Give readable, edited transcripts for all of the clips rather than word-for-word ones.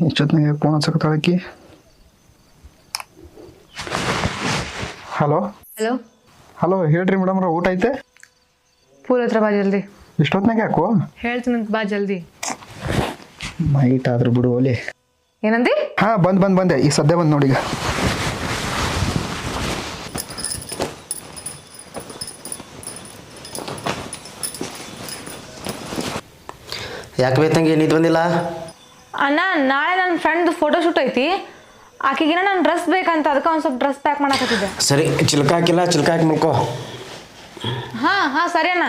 ಇಷ್ಟೊತ್ತಿನಾಗ phone ಹಚ್ಚಕತ್ತಾಳಕಿ. Hello hello hello ಹೇಳ್ರಿ ಮೇಡಮ್ರ, ಊಟ ಐತೆ? ಪೂಲ್ ಹತ್ರ ಬಾ ಜಲ್ದಿ. ಇಷ್ಟೊತ್ತಿನಾಗ ಯಾಕೋ? ಹೇಳ್ತೀನಂತ ಬಾ ಜಲ್ದಿ. ಮೈಟ್ ಆದ್ರೂ ಬಿಡು ಓಲಿ. ಏನಂದಿ? ಹಾ ಬಂದೆ ಈಗ ಸದ್ಯ ಬಂದು ನೋಡಿ. ಈಗ ಯಾಕೆ ಬೇತಂಗೆ ನಿಂತು ಬಂದಿಲ್ಲ? ಅಣ್ಣ ನಾಳೆ ನನ್ನ ಫ್ರೆಂಡ್ ಫೋಟೋ ಶೂಟ್ ಐತಿ, ಆಕೆಗೇನೋ ನನ್ನ ಡ್ರೆಸ್ ಬೇಕಂತ, ಅದಕ್ಕೆ ಒಂದು ಸ್ವಲ್ಪ ಡ್ರೆಸ್ ಪ್ಯಾಕ್ ಮಾಡಕತ್ತಿದ್ದೆ. ಸರಿ, ಚಿಲ್ಕ ಹಾಕಿಲ್ಲ, ಚಿಲ್ಕ ಹಾಕಿ ಮಲ್ಕೋ. ಹಾಂ ಸರಿ ಅಣ್ಣ.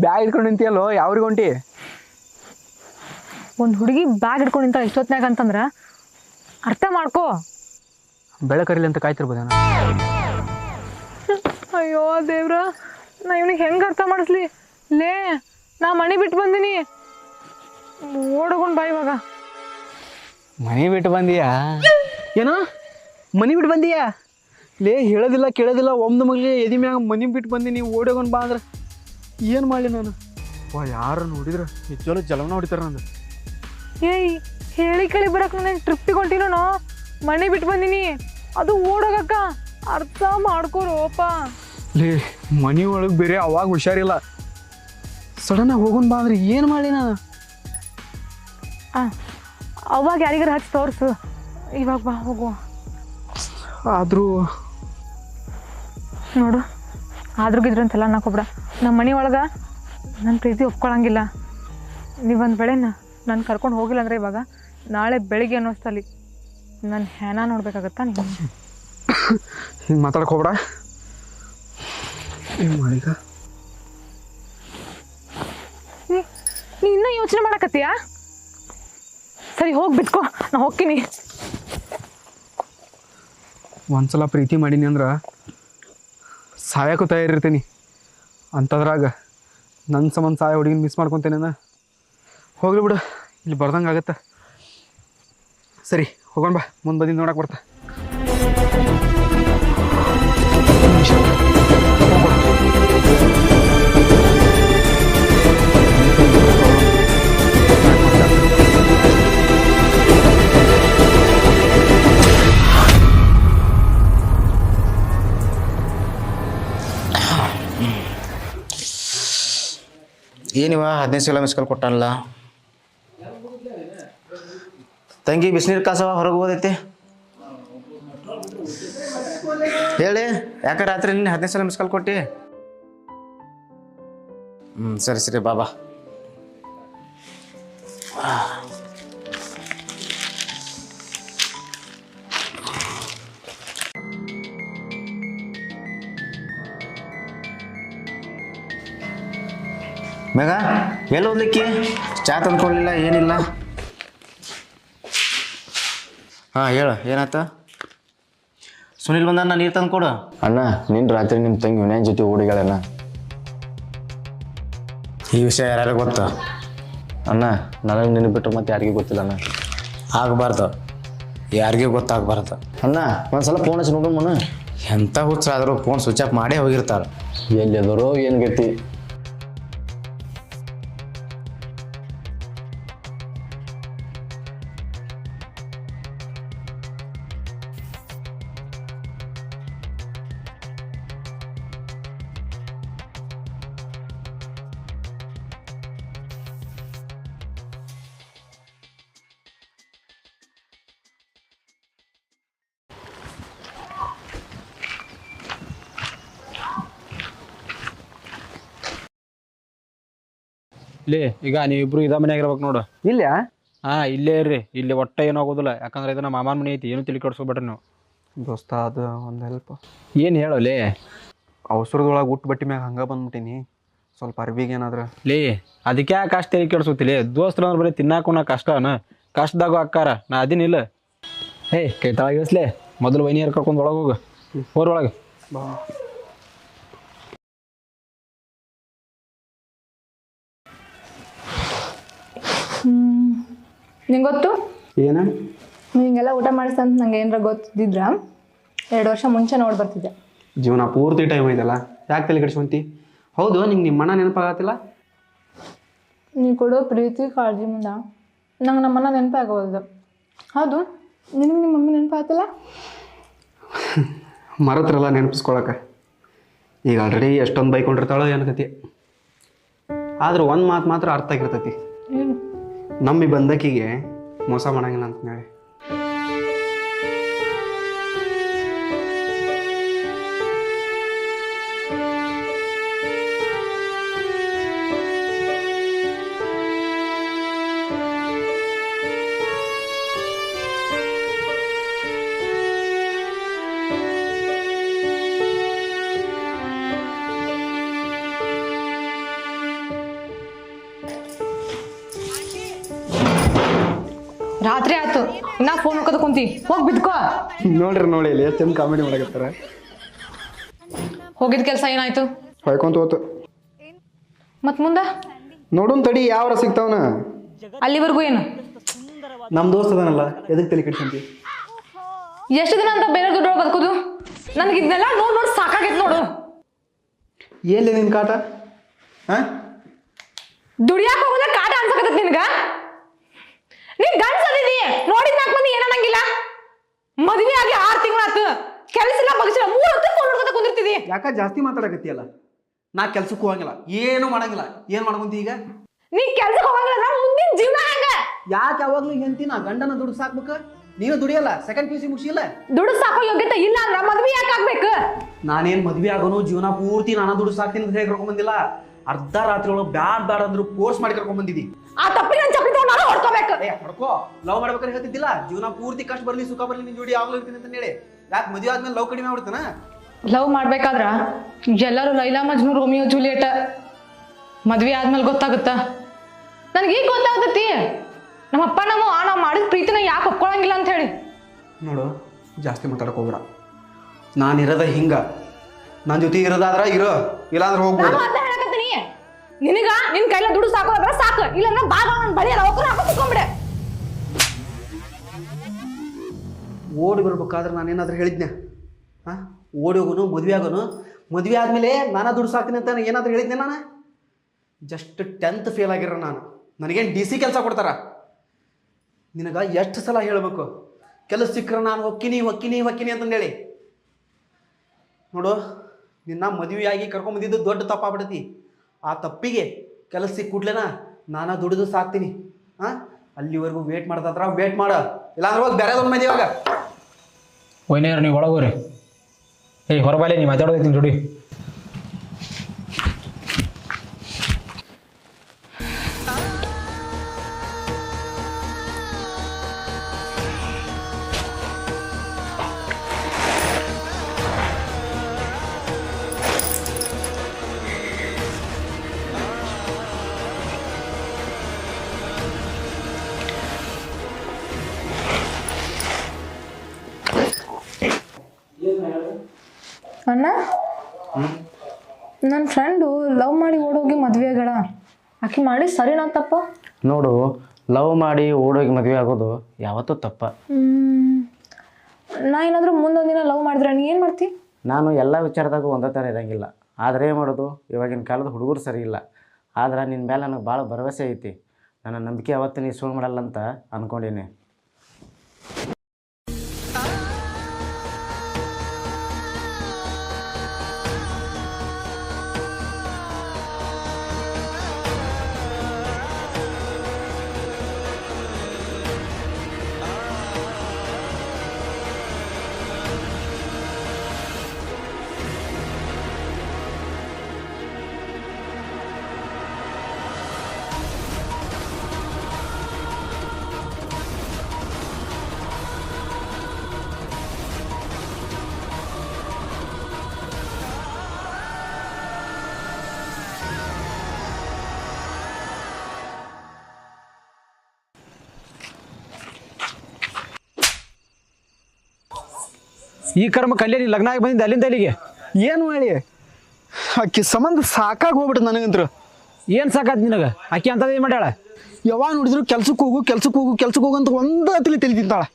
ಬ್ಯಾಗ್ ಇಟ್ಕೊಂಡು ನಿಂತಿಯಲ್ಲೋ, ಯಾವ್ರಿಗೆ ಹೊಂಟಿ? ಒಂದು ಹುಡುಗಿ ಬ್ಯಾಗ್ ಹಿಡ್ಕೊಂಡು ನಿಂತ ಇಷ್ಟೊತ್ನಾಗ ಅಂತಂದ್ರೆ ಅರ್ಥ ಮಾಡ್ಕೋ. ಬೆಳಕರಿಲಿ ಅಂತ ಕಾಯ್ತಿರ್ಬೋದೇನ? ಅಯ್ಯೋ ದೇವ್ರ, ನಾ ಇವನಿಗೆ ಹೆಂಗೆ ಅರ್ಥ ಮಾಡಿಸ್ಲಿ? ಲೇ, ನಾ ಮನೆ ಬಿಟ್ಟು ಬಂದೀನಿ, ಓಡೋಗೊಂಡು ಬಾ ಇವಾಗ. ಮನೆ ಬಿಟ್ಟು ಬಂದೀಯಾ? ಏನೋ ಮನೆ ಬಿಟ್ಟು ಬಂದೀಯಾ? ಲೇ, ಹೇಳೋದಿಲ್ಲ ಕೇಳೋದಿಲ್ಲ, ಒಮ್ದು ಮಗಳಿಗೆ ಎದಿ ಮ್ಯಾಗ ಮನೆ ಬಿಟ್ಟು ಬಂದೀನಿ, ಓಡೋಗೊಂಡು ಬಾ ಅಂದ್ರೆ ಏನು ಮಾಡಲಿ ನಾನು? ಯಾರು ನೋಡಿದ್ರೆ ನಿಜವಲ್ಲ ಜಲವನ್ನ ಹೊಡಿತಾರೆ ನಂದು. ಏಯ್, ಹೇಳಿ ಕೇಳಿ ಬರಕ್ಕೆ ನಾನು ಟ್ರಿಪ್ಪಿಗೆ ಹೊಂಟಿನೋ, ಮನೆ ಬಿಟ್ಟು ಬಂದೀನಿ, ಅದು ಓಡೋಗಕ್ಕ. ಅರ್ಥ ಮಾಡ್ಕೋರೋಪ. ಲೇ, ಮನೆ ಒಳಗೆ ಬೇರೆ ಅವಾಗ ಹುಷಾರಿಲ್ಲ, ಸಡನ್ನಾಗಿ ಹೋಗೋಣ ಬಾ ಅಂದ್ರೆ ಏನು ಮಾಡಲಿ ನಾನು? ಅವಾಗ ಯಾರಿಗಾರ ಹಚ್ಚಿ ತೋರಿಸು, ಇವಾಗ ಬಾ ಹೋಗುವ. ಆದರೂ ನೋಡು, ಆದ್ರೂ ಗಿದ್ರಂತೆಲ್ಲ ಅನ್ನಕೋಬ್ರ. ನಮ್ಮ ಮನೆ ಒಳಗೆ ನನ್ನ ಪ್ರೀತಿ ಒಪ್ಕೊಳಂಗಿಲ್ಲ. ನೀವೊಂದು ವೇಳೆ ನಾನು ಕರ್ಕೊಂಡು ಹೋಗಿಲ್ಲ ಅಂದರೆ ಇವಾಗ ನಾಳೆ ಬೆಳಿಗ್ಗೆ ಅನ್ನೋಷ್ಟಲ್ಲಿ ನನ್ನ ಹೆಣ ನೋಡ್ಬೇಕಾಗತ್ತಾ ನೀವು? ಹಿಂಗೆ ಮಾತಾಡ್ಕೋಬೇಡ. ಏನು ಮಾಡೀಗ? ನೀ ಇನ್ನೂ ಯೋಚನೆ ಮಾಡಕತ್ತೀಯಾ? ಸರಿ, ಹೋಗಿ ಬಿಟ್ಕೋ, ನಾ ಹೋಗ್ತೀನಿ. ಒಂದ್ಸಲ ಪ್ರೀತಿ ಮಾಡೀನಿ ಅಂದ್ರೆ ಸಾಯಕ್ಕೂ ತಯಾರಿರ್ತೀನಿ, ಅಂಥದ್ರಾಗ ನನ್ನ ಸಂಬಂಧ ಸಾಯ ಹುಡುಗಿನ ಮಿಸ್ ಮಾಡ್ಕೊತೇನೆ. ಹೋಗ್ಲಿ ಬಿಡು, ಇಲ್ಲಿ ಬರ್ದಂಗೆ ಆಗತ್ತೆ. ಸರಿ, ಹೋಗೋಣ ಬಾ, ಮುಂದೆ ಬಂದು ನೋಡಕ್ಕೆ ಬರ್ತಾ. ಏನಿವ 15 ಸಲ ಮಿಸ್ ಕಾಲ್ ಕೊಟ್ಟಲ್ಲ? ತಂಗಿ ಬಿಸಿನೀರು ಕಾಸವ, ಹೊರಗೆ ಹೋದೈತಿ. ಹೇಳಿ, ಯಾಕೆ ರಾತ್ರಿ ನಿನ್ನೆ 15 ಸಲ ಮಿಸ್ ಕಾಲ್ ಕೊಟ್ಟಿ? ಸರಿ ಬಾಬಾ. ಮೇಘ, ಎಲ್ಲಿ ಓದ್ಲಿಕ್ಕೆ? ಚಾ ತಂದ್ಕೊಳ್ಳಿಲ್ಲ, ಏನಿಲ್ಲ. ಹಾಂ ಹೇಳು, ಏನಾಯ್ತ? ಸುನಿಲ್ ಬಂದ, ನೀರು ತಂದು ಕೊಡು. ಅಣ್ಣ, ನಿನ್ನ ರಾತ್ರಿ ನಿಮ್ಮ ತಂಗಿ ವಿನಯನ್ ಜೊತೆ ಓಡಿಗಳಣ್ಣ. ಈ ವಿಷಯ ಯಾರ್ಯಾರು ಗೊತ್ತು? ಅಣ್ಣ, ನನಗೆ ನಿನ್ನ ಬಿಟ್ಟರೆ ಮತ್ತೆ ಯಾರಿಗೂ ಗೊತ್ತಿಲ್ಲ ಅಣ್ಣ. ಆಗಬಾರ್ದು, ಯಾರಿಗೂ ಗೊತ್ತಾಗಬಾರ್ದು. ಅಣ್ಣ, ಒಂದ್ಸಲ ಫೋನ್ ಹಚ್ಚಿ ನೋಡೋಣ. ಎಂಥ ಹುಚ್ಚಾದರೂ ಫೋನ್ ಸ್ವಿಚ್ ಆಫ್ ಮಾಡೇ ಹೋಗಿರ್ತಾರೆ. ಎಲ್ಲಿದ್ದರೋ ಏನು ಗತಿ? ಇಲ್ಲಿ ಈಗ ನೀವಿಬ್ರು ಇದ ಮನ್ಯಾಗಿರ್ಬೇಕು ನೋಡು. ಇಲ್ಲ ಇಲ್ಲೇ ಇರ್ರಿ. ಇಲ್ಲಿ ಒಟ್ಟ ಏನೂ ಆಗೋದಿಲ್ಲ, ಯಾಕಂದ್ರೆ ಇದು ನಮ್ಮ ಮಾಮನ ಮನೆ ಐತಿ. ಏನು ತಿಳಿ ಕೆಡ್ಸ್ಕೊಬೇಡ್ರಿ ನೀವು. ದೋಸ್ತ ಅದು ಒಂದು ಹೆಲ್ಪ್. ಏನು ಹೇಳೋಲೇ? ಅವಸರದೊಳಗೆ ಉಟ್ಟು ಬಟ್ಟೆ ಮ್ಯಾಗ ಹಂಗೆ ಬಂದ್ಬಿಟ್ಟಿನಿ. ಸ್ವಲ್ಪ ಅರ್ಬಿಗೆ ಏನಾದ್ರು ಲೇ ಅದಕ್ಕೆ ಯಾಕೆ ಅಷ್ಟು ತಲೆ ಕೆಡ್ಸೋತಿಲಿ? ದೋಸ್ತರ ಅಂದ್ರೆ ಬರೀ ತಿನ್ನಾಕು ನಾ ಕಷ್ಟದಾಗೂ ಅಕ್ಕಾರ ನಾ ಅದಿನಿಲ್ಲ. ಕೈ ತಳಗಿಸ್ಲೇ ಮೊದಲು ವೈನಿಯರ್ ಕರ್ಕೊಂಡು ಒಳಗೆ ಹೋಗು. ಹೊರೊಳಗೆ ಬಾ. ನಿಂಗೆ ಗೊತ್ತು ಏನ ಹಿಂಗೆಲ್ಲ ಊಟ ಮಾಡಿಸ್ತಂತ ನಂಗೆ ಏನಾರ ಗೊತ್ತಿದ್ರ 2 ವರ್ಷ ಮುಂಚೆ ನೋಡಿ ಬರ್ತಿದ್ದೆ. ಜೀವನ ಪೂರ್ತಿ ಟೈಮ್ ಐತಲ್ಲ, ಯಾಕೆ ತಲೆ ಕೆಡ್ಸ್ಕೊಂತಿ? ಹೌದು, ನಿಂಗೆ ನಿಮ್ಮಣ್ಣ ನೆನಪಾಗತ್ತಿಲ್ಲ? ನೀವು ಕೊಡೋ ಪ್ರೀತಿ ಕಾಳಜಿ ಮುಂದೆ ನಂಗೆ ನಮ್ಮನ್ನ ನೆನಪಾಗೋದು. ಹೌದು, ನಿನಗೆ ನಿಮ್ಮ ಮಮ್ಮಿ ನೆನಪಾಗತ್ತಿಲ್ಲ? ಮರತ್ರಲ್ಲ ನೆನಪಿಸ್ಕೊಳಕ್ಕೆ. ಈಗ ಆಲ್ರೆಡಿ ಎಷ್ಟೊಂದು ಬೈಕೊಂಡಿರ್ತಾಳೋ ಏನಕತಿ. ಆದ್ರೆ ಒಂದು ಮಾತು ಮಾತ್ರ ಅರ್ಥ ಆಗಿರ್ತೈತಿ, ಏನು? ನಮ್ಮ ಈ ಬಂದಕಿಗೆ ಮೋಸ ಮಾಡಂಗಿಲ್ಲ ಅಂತ ಹೇಳಿ. ರಾತ್ರಿ ಆಯ್ತು, ಇನ್ನ ಫೋನ್ ಹೋಗೋದು ಕುಂತಿ, ಹೋಗಿ ಬಿದ್ಕೋ. ನೋಡಿ ಇಲ್ಲಿ ಎಷ್ಟು ಚಂದ ಕಾಮಿಡಿ ಮಾಡಕತ್ತಾರ. ಹೋಗಿದ ಕೆಲಸ ಏನಾಯ್ತು? ಹೊಯ್ಕೊಂತ ಹೋತು. ಮತ್ ಮುಂದ ನೋಡುನ್ ತಡಿ ಯಾವ್ರ ಸಿಗ್ತಾವನ. ಅಲ್ಲಿವರೆಗೂ ಏನು? ನಮ್ಮ ದೋಸ್ತ ಅದಾನಲ್ಲ, ಎದಕ್ಕೆ ತಲೆ ಕೆಡ್ಸಂತಿ? ಎಷ್ಟು ದಿನ ಅಂತ ಬೇರೆ ದುಡ್ಡು ಬದುಕೋದು? ನನಗೆ ಇದನ್ನೆಲ್ಲ ನೋಡಿ ಸಾಕಾಗೈತೆ ನೋಡು. ಎಲ್ಲಿ ನಿನ್ ಕಾಟ? ದುಡಿಯಾಕ ಹೋಗೋದ ಕಾಟ ಅನ್ಸಕತ್ತೈತಿ ನಿನಗ? ನೀನ್ ಗಂಡ್ಸ ಅದೀನಿ, ನೋಡಿದ 4 ಮಂದಿ ಏನನ್ನಂಗಿಲ್ಲ. ಮದುವೆ ಆಗಿ 6 ತಿಂಗಳಾತು, ಕೆಲಸ ಇಲ್ಲ ಬಗಸಿಲ್ಲ, 3 ಹೊತ್ತು ಫೋನ್ ನೋಡ್ಕೊತ ಕುಂದಿರ್ತಿದಿ. ಯಾಕ ಜಾಸ್ತಿ ಮಾತಾಡಕತ್ತಿಯಲ್ಲ? ನಾ ಕೆಲ್ಸಕ್ಕೆ ಹೋಗಂಗಿಲ್ಲ, ಏನು ಮಾಡಂಗಿಲ್ಲ. ಏನ್ ಮಾಡ್ಕೊಂತಿ ಈಗ? ನೀ ಕೆಲ್ಸಕ್ಕೆ ಹೋಗಂಗಿಲ್ಲ, ಮುಂದಿನ ಜೀವನ ಹೆಂಗ? ಯಾಕೆ ಯಾವಾಗ್ಲೂ ಹೆಂಡ್ತಿನ ಗಂಡನ ದುಡ್ಡು ಸಾಕ್ಬೇಕ? ನೀನು ದುಡಿಯಲ್ಲ, ಸೆಕೆಂಡ್ PUC ಮುಗಿಸಿಲ್ಲ. ದುಡ್ಡು ಸಾಕೋ ಯೋಗ್ಯತೆ ಇಲ್ಲ ಅಂದ್ರ ಮದ್ವೆ ಯಾಕೆ ಆಗ್ಬೇಕು? ನಾನೇನ್ ಮದ್ವೆ ಆಗೋನು ಜೀವನ ಪೂರ್ತಿ ನಾನ ದುಡ್ಡು ಸಾಕ್ತೀನಿ ಅಂತ ಹೇಳಿ ಕರ್ಕೊಂಡ್ ಬಂದಿಲ್ಲ. ಅರ್ಧ ರಾತ್ರಿ ಒಳಗೆ ಬ್ಯಾಡ್ ಅಂದ್ರು ಫೋರ್ಸ್ ಮಾಡಿ ಕರ್ಕೊಂಡ್ ಬಂದಿದ್ದಿ. ಆ ತಪ್ಪಿ ನನ್ ಚಪ್ಪಲಿ ತಗೊಂಡು ನಾನು ಹೊಡ್ಕೋಬೇಕು. ಹೊಡ್ಕೋ. ಲವ್ ಮಾಡ್ಬೇಕಾದ್ರೆ ಹೇಳ್ತಿದ್ದಿಲ್ಲ, ಜೀವನ ಪೂರ್ತಿ ಕಷ್ಟ ಬರ್ಲಿ ಸುಖ ಬರ್ಲಿ ನಿನ್ ಜೋಡಿ ಯಾವಾಗ್ಲೂ ಇರ್ತೀನಿ ಅಂತ ಹೇಳಿ. ಯಾಕೆ ಮದುವೆ ಆದ್ಮೇಲೆ ಲವ್ ಕಡಿಮೆ ಆಗ್ಬಿಡ್ತಾನ? ಲವ್ ಮಾಡ್ಬೇಕಾದ್ರ ಎಲ್ಲರೂ ಲೈಲಾ ಮಜ್ನು ರೋಮಿಯೋ ಜೂಲಿಯಟ್, ಮದ್ವೆ ಆದ್ಮೇಲೆ ಗೊತ್ತಾಗುತ್ತ. ನನ್ಗೆ ಈಗ ಗೊತ್ತಾಗ್ತೈತಿ ನಮ್ಮಪ್ಪ ನಾವು ಮಾಡಿದ ಪ್ರೀತಿನ ಯಾಕೆ ಒಪ್ಕೊಳಂಗಿಲ್ಲ ಅಂತ ಹೇಳಿ. ನೋಡು, ಜಾಸ್ತಿ ಮಾತಾಡಕ್ ಹೋಗ್ಬೇಡ. ನಾನಿರೋದ ಹಿಂಗ, ನನ್ನ ಜೊತೆ ಇರೋದಾದ್ರ ಇರೋ, ಇಲ್ಲಾಂದ್ರೆ ಹೋಗ್ಬೋದು. ಹೇಳಕತ್ತೀನಿ, ನಿನಗ ನಿನ್ ಕೈಲ ದುಡ್ಡು ಸಾಕೋದ್ರ ಸಾಕು, ಇಲ್ಲಾಂದ್ರೆ ಬಾಗ ಬಳಿ ರೊಕ್ಕ ಹಾಕೋ ತಿಕ್ಕೊಂಬಿಡೆ. ಓಡಿ ಬರ್ಬೇಕಾದ್ರೆ ನಾನೇನಾದ್ರೂ ಹೇಳಿದ್ನ? ಓಡಿ ಹೋಗೋನು, ಮದ್ವೆ ಆಗೋನು, ಮದ್ವೆ ಆದ್ಮೇಲೆ ನಾನಾ ದುಡ್ಡು ಸಾಕ್ತೀನಿ ಅಂತ ಏನಾದ್ರೂ ಹೇಳಿದ್ನೆ ನಾನು? ಜಸ್ಟ್ 10th ಫೇಲ್ ಆಗಿರೋ ನಾನು, ನನಗೇನು DC ಕೆಲಸ ಕೊಡ್ತಾರ? ನಿನಗ ಎಷ್ಟು ಸಲ ಹೇಳಬೇಕು, ಕೆಲಸ ಸಿಕ್ಕರೆ ನಾನು ಹೊಕ್ಕಿನಿ ಅಂತಂದೇಳಿ. ನೋಡು, ನಿನ್ನ ಮದುವೆಯಾಗಿ ಕರ್ಕೊಂಬಂದಿದ್ದು ದೊಡ್ಡ ತಪ್ಪಾಗ್ಬಿಡ್ತಿ. ಆ ತಪ್ಪಿಗೆ ಕೆಲಸ ಸಿಕ್ಕ ಕೂಡ್ಲೇನ ನಾನಾ ದುಡಿದು ಸಾಕ್ತೀನಿ. ಅಲ್ಲಿವರೆಗೂ ವೇಟ್ ಮಾಡ್ದಾದ್ರ ವೇಟ್ ಮಾಡ, ಇಲ್ಲಾಂದ್ರೆ ಹೋಗಿ ಬೇರೆ ಮದುವೆ ಇವಾಗ. ಒಯ್ನೇರ ನೀವು ಒಳಗೋರಿ. ಹೊರಬಾಲೆ ನೀವು ಮಾತಾಡೋದೈತೀನಿ ಜೋಡಿ. ಅಣ್ಣ, ನನ್ನ ಫ್ರೆಂಡು ಲವ್ ಮಾಡಿ ಓಡೋಗಿ ಮದುವೆ ಆಗ್ಯಾಳ. ಆಕೆ ಮಾಡಿ ಸರಿನಾ ತಪ್ಪ? ನೋಡು, ಲವ್ ಮಾಡಿ ಓಡೋಗಿ ಮದುವೆ ಆಗೋದು ಯಾವತ್ತೂ ತಪ್ಪ. ನಾ ಏನಾದರೂ ಮುಂದೊಂದು ದಿನ ಲವ್ ಮಾಡಿದ್ರೆ ನೀ ಏನು ಮಾಡ್ತಿ? ನಾನು ಎಲ್ಲ ವಿಚಾರದಾಗೂ ಒಂದೇ ಥರ ಇರೋಂಗಿಲ್ಲ. ಆದರೆ ಏನು ಮಾಡೋದು, ಇವಾಗಿನ ಕಾಲದ ಹುಡುಗರು ಸರಿ ಇಲ್ಲ. ಆದ್ರೆ ನಿನ್ನ ಮೇಲೆ ನನಗೆ ಭಾಳ ಭರವಸೆ ಐತಿ. ನನ್ನ ನಂಬಿಕೆ ಯಾವತ್ತೂ ನೀ ಸುಳ್ಳು ಮಾಡಲ್ಲ ಅಂತ ಅಂದ್ಕೊಂಡೀನಿ. ಈ ಕರ್ಮ ಕಲ್ಯಾಣಿ ಲಗ್ನ ಆಗಿ ಬಂದಿದ್ದೆ ಅಲ್ಲಿಂದ ಅಲ್ಲಿಗೆ. ಏನು ಮಾಡಿ ಆಕಿ ಸಂಬಂಧ ಸಾಕಾಗಿ ಹೋಗ್ಬಿಟ್ಟು ನನಗಂತ್ರ. ಏನು ಸಾಕಾದ್ ನಿನಗೆ? ಆಕಿ ಅಂತದೇ ಮಾಡ್ಯಾಳ. ಯಾವಾಗ ನೋಡಿದ್ರು ಕೆಲ್ಸಕ್ಕೆ ಹೋಗು ಅಂತ ಒಂದು ತಿಳಿ ತಿಂತಾಳೆ.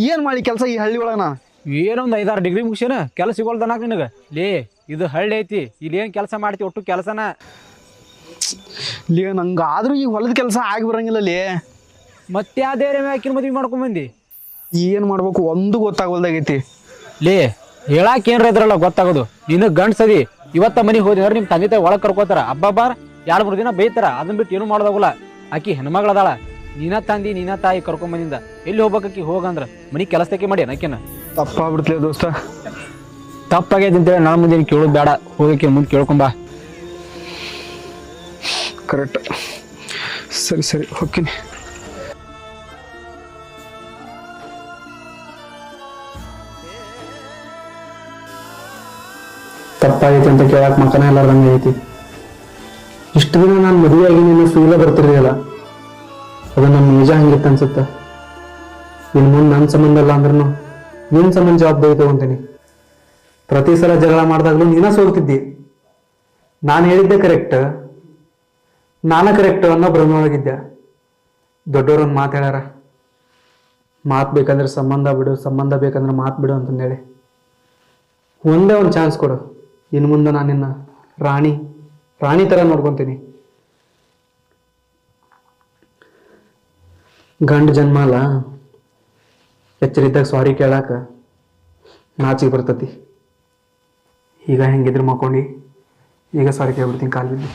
ಏನು ಮಾಡಿ ಕೆಲಸ ಈ ಹಳ್ಳಿ ಒಳಗೆ ನಾನು? ಏನೊಂದು 5-6 ಡಿಗ್ರಿ ಮುಗಿಸೇನ ಕೆಲಸ ಸಿಗೋಲ್ದನಾಕ ನಿನಗೆ. ಲೇ ಇದು ಹಳ್ಳಿ ಐತಿ, ಇಲ್ಲಿ ಏನು ಕೆಲಸ ಮಾಡ್ತಿ ಒಟ್ಟು ಕೆಲಸನ. ಲೇ ನಂಗಾದ್ರೂ ಈ ಹೊಲದ ಕೆಲಸ ಆಗಿ ಬರಂಗಿಲ್ಲ ಲೇ. ಮತ್ತೆ ಅದೇ ರೇ ಆಕಿನ ಮದ್ವೆ ಮಾಡ್ಕೊಂಬಂದು ಏನು ಮಾಡ್ಬೇಕು ಒಂದು ಗೊತ್ತಾಗೋಲ್ದಾಗೈತಿ. ಲೇ ಹೇಳಾಕ ಏನ್ರ ಇದ್ರಲ್ಲ ಗೊತ್ತಾಗೋದು. ನಿನಗೆ ಗಂಡ್ಸದಿ ಇವತ್ತ ಮನೆಗೆ ಹೋದ್ರೆ ನಿಮ್ಮ ತಂದೆ ತಾಯಿ ಒಳಗೆ ಕರ್ಕೋತಾರ, ಹಬ್ಬ 2-3 ದಿನ ಬೈತಾರ. ಅದನ್ನ ಬಿಟ್ಟು ಏನು ಮಾಡೋದಾಗಲ್ಲ. ಆಕಿ ಹೆಣ್ಮಗಳದಾಳ, ನೀನ ತಂದಿ ನೀನ ತಾಯಿ ಕರ್ಕೊಂಬಂದಿಂದ ಎಲ್ಲಿ ಹೋಗ್ಬೇಕಿ ಹೋಗಂದ್ರ ಮನೆ ಕೆಲಸಕ್ಕೆ ಮಾಡಿ ಆಕಿನ. ತಪ್ಪಾಗ್ಬಿಡ್ತಲೇ ದೋಸ್ತ. ತಪ್ಪಾಗೈತಿ ಅಂತೇಳಿ ನಾನು ಮುಂದೆ ಕೇಳೋದು ಬೇಡ, ಹೋಗಕ್ಕೆ ಮುಂದೆ ಕೇಳ್ಕೊಂಬ. ಕರೆಕ್ಟ್. ಸರಿ ಹೋಗ್ತೀನಿ. ತಪ್ಪಾಗೈತಿ ಅಂತ ಕೇಳಕ್ಕೆ ಮಕ್ಕನೇ ಎಲ್ಲಾರ್ದಂಗೆ ಐತಿ. ಇಷ್ಟು ದಿನ ನಾನು ಮದುವೆ ಆಗಿ ನೀನು ಫೀಲ ಬರ್ತಿರ್ಲಿಲ್ಲ, ಅದು ನಮ್ಮ ನಿಜ ಹಂಗಿತ್ತು ಅನ್ಸುತ್ತೆ. ಇನ್ನು ಮುಂದೆ ನನ್ನ ಸಂಬಂಧ ಅಲ್ಲ ಅಂದ್ರೂ ನಿನ್ನ ಸಂಬಂಧ ಜವಾಬ್ದಾರಿ ತಗೊಂತೀನಿ. ಪ್ರತಿ ಸಲ ಜಗಳ ಮಾಡಿದಾಗಲೂ ನೀನ ಸೋಲ್ತಿದ್ದಿ. ನಾನು ಹೇಳಿದ್ದೆ ಕರೆಕ್ಟ್, ನಾನ ಕರೆಕ್ಟ್ ಅನ್ನೋ ಭ್ರಮೆ ಒಳಗಿದ್ದೆ. ದೊಡ್ಡವ್ರೊಂದು ಮಾತು ಹೇಳ್ಯಾರ, ಮಾತು ಬೇಕಂದ್ರೆ ಸಂಬಂಧ ಬಿಡು, ಸಂಬಂಧ ಬೇಕಂದ್ರೆ ಮಾತು ಬಿಡು ಅಂತಂದೇಳಿ. ಒಂದೇ ಒಂದು ಚಾನ್ಸ್ ಕೊಡು, ಇನ್ನು ಮುಂದೆ ನಾನು ನಿನ್ನ ರಾಣಿ ಥರ ನೋಡ್ಕೊತೀನಿ. ಗಂಡು ಜನ್ಮ ಅಲ್ಲ, ಎಚ್ಚರಿದ್ದಾಗ ಸಾರಿ ಕೇಳಾಕ ನಾಚಿಗೆ ಬರ್ತತಿ. ಈಗ ಹೆಂಗಿದ್ರು ಮಕ್ಕೊಂಡು ಈಗ ಸಾರಿ ಕೇಳ್ಬಿಡ್ತೀನಿ ಕಾಲ್ ಬಿದ್ದು.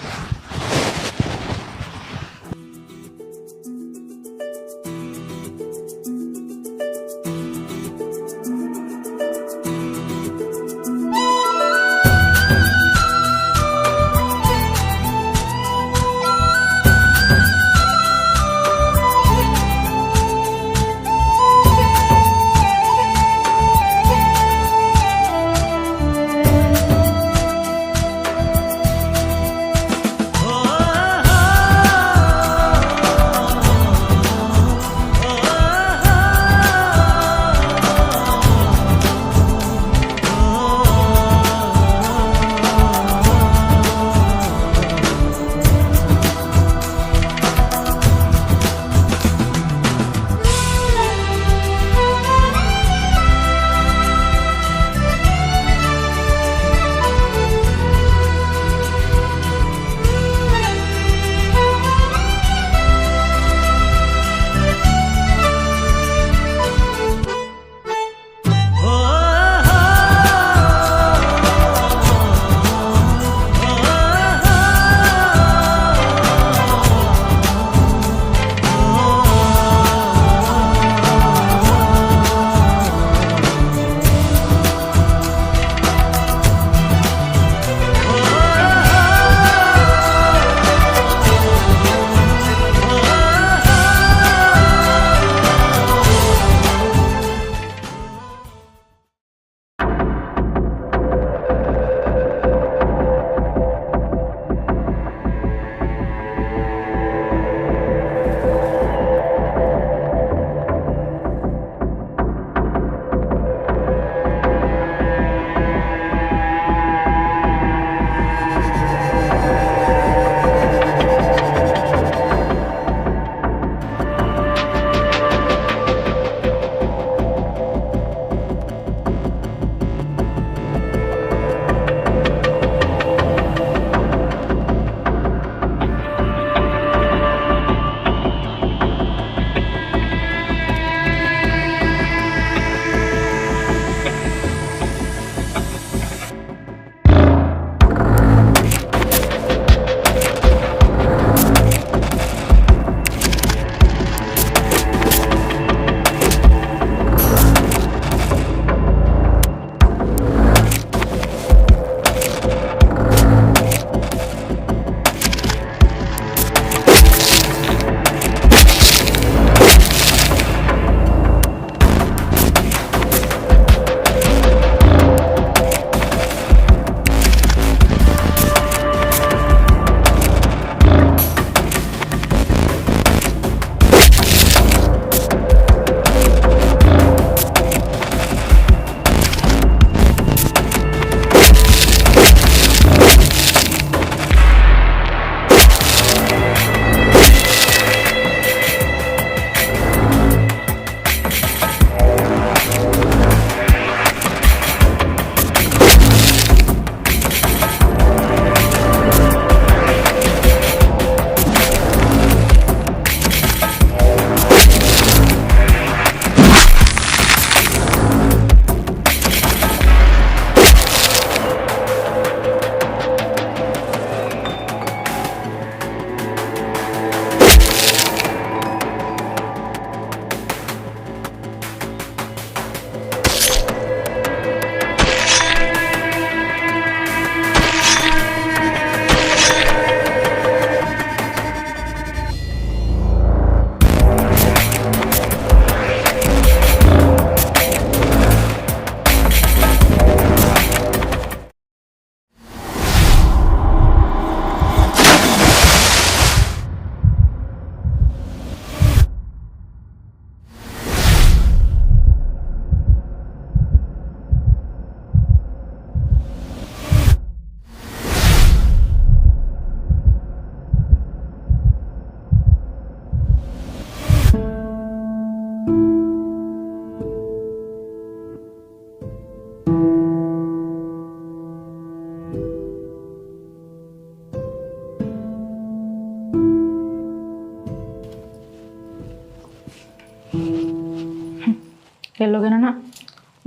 ಎಲ್ಲೋಗೇನ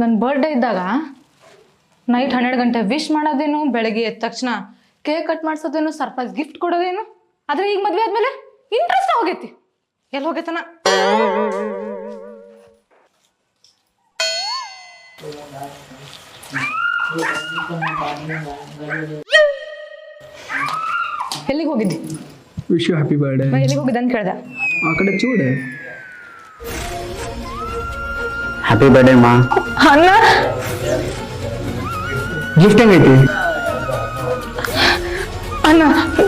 ನನ್ನ ಬರ್ಡೇ ಇದ್ದಾಗ ನೈಟ್ 12 ಗಂಟೆ ವಿಶ್ ಮಾಡೋದೇನು, ಬೆಳಗ್ಗೆ ಎದ್ದ ತಕ್ಷಣ ಕೇಕ್ ಕಟ್ ಮಾಡಿಸೋದೇನು, ಸರ್ಪ್ರೈಸ್ ಗಿಫ್ಟ್ ಕೊಡೋದೇನು. ಆದರೆ ಈಗ ಮದುವೆ ಆದಮೇಲೆ ಇಂಟ್ರೆಸ್ಟ್ ಹೋಗೈತಿ. ಎಲ್ಲಿ ಹೋಗೈತನ? ಎಲ್ಲಿಗೆ ಹೋಗಿದ್ದಿ? Wish you happy birthday. ಎಲ್ಲಿಗೆ ಹೋಗಿದ್ದೆ ಅಂತ ಕೇಳ್ದೆ. ಆ ಕಡೆ ಚೂಡೆ. ಹ್ಯಾಪಿ ಬರ್ಡೇ ಮಾ. ಅಣ್ಣ ಗಿಫ್ಟ್ ಹೆಂಗೈತಿ? ಅಣ್ಣ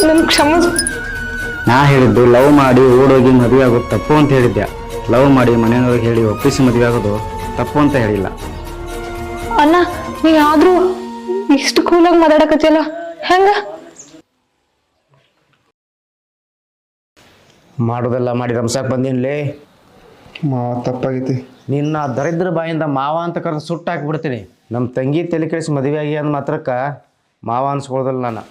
ನನ್ ಕ್ಷಮಿಸ್. ನಾ ಹೇಳಿದ್ದು ಲವ್ ಮಾಡಿ ಓಡೋಗಿ ಮದುವೆ ಆಗೋದು ತಪ್ಪು ಅಂತ ಹೇಳಿದ್ದೆ. ಲವ್ ಮಾಡಿ ಮನೆಯವ್ರಿಗೆ ಹೇಳಿ ಒಪ್ಪಿಸಿ ಮದುವೆ ಆಗೋದು ತಪ್ಪು ಅಂತ ಹೇಳಿಲ್ಲ. ಅಣ್ಣ ನೀ ಆದ್ರೂ ಇಷ್ಟು ಕೂಲಾಗಿ ಮಾತಾಡಕತ್ತಿಯಲ್ಲ, ಹೆಂಗ? ಮಾಡೋದೆಲ್ಲ ಮಾಡಿ ರಂಸಾಕ್ ಬಂದಿನ್ಲೇ. ತಪ್ಪಾಗೈತಿ. ನಿನ್ನ ದರಿದ್ರ ಬಾಯಿಂದ ಮಾವ ಅಂತ ಕರೆದು ಸುಟ್ಟು ಹಾಕಿಬಿಡ್ತೀನಿ. ನಮ್ಮ ತಂಗಿ ತಲೆ ಕೆಡಿಸಿ ಮದುವೆ ಆಗಿ ಅಂದ ಮಾತ್ರಕ್ಕೆ ಮಾವ ಅನ್ಸ್ಕೊಳ್ದಲ್ಲ ನಾನು.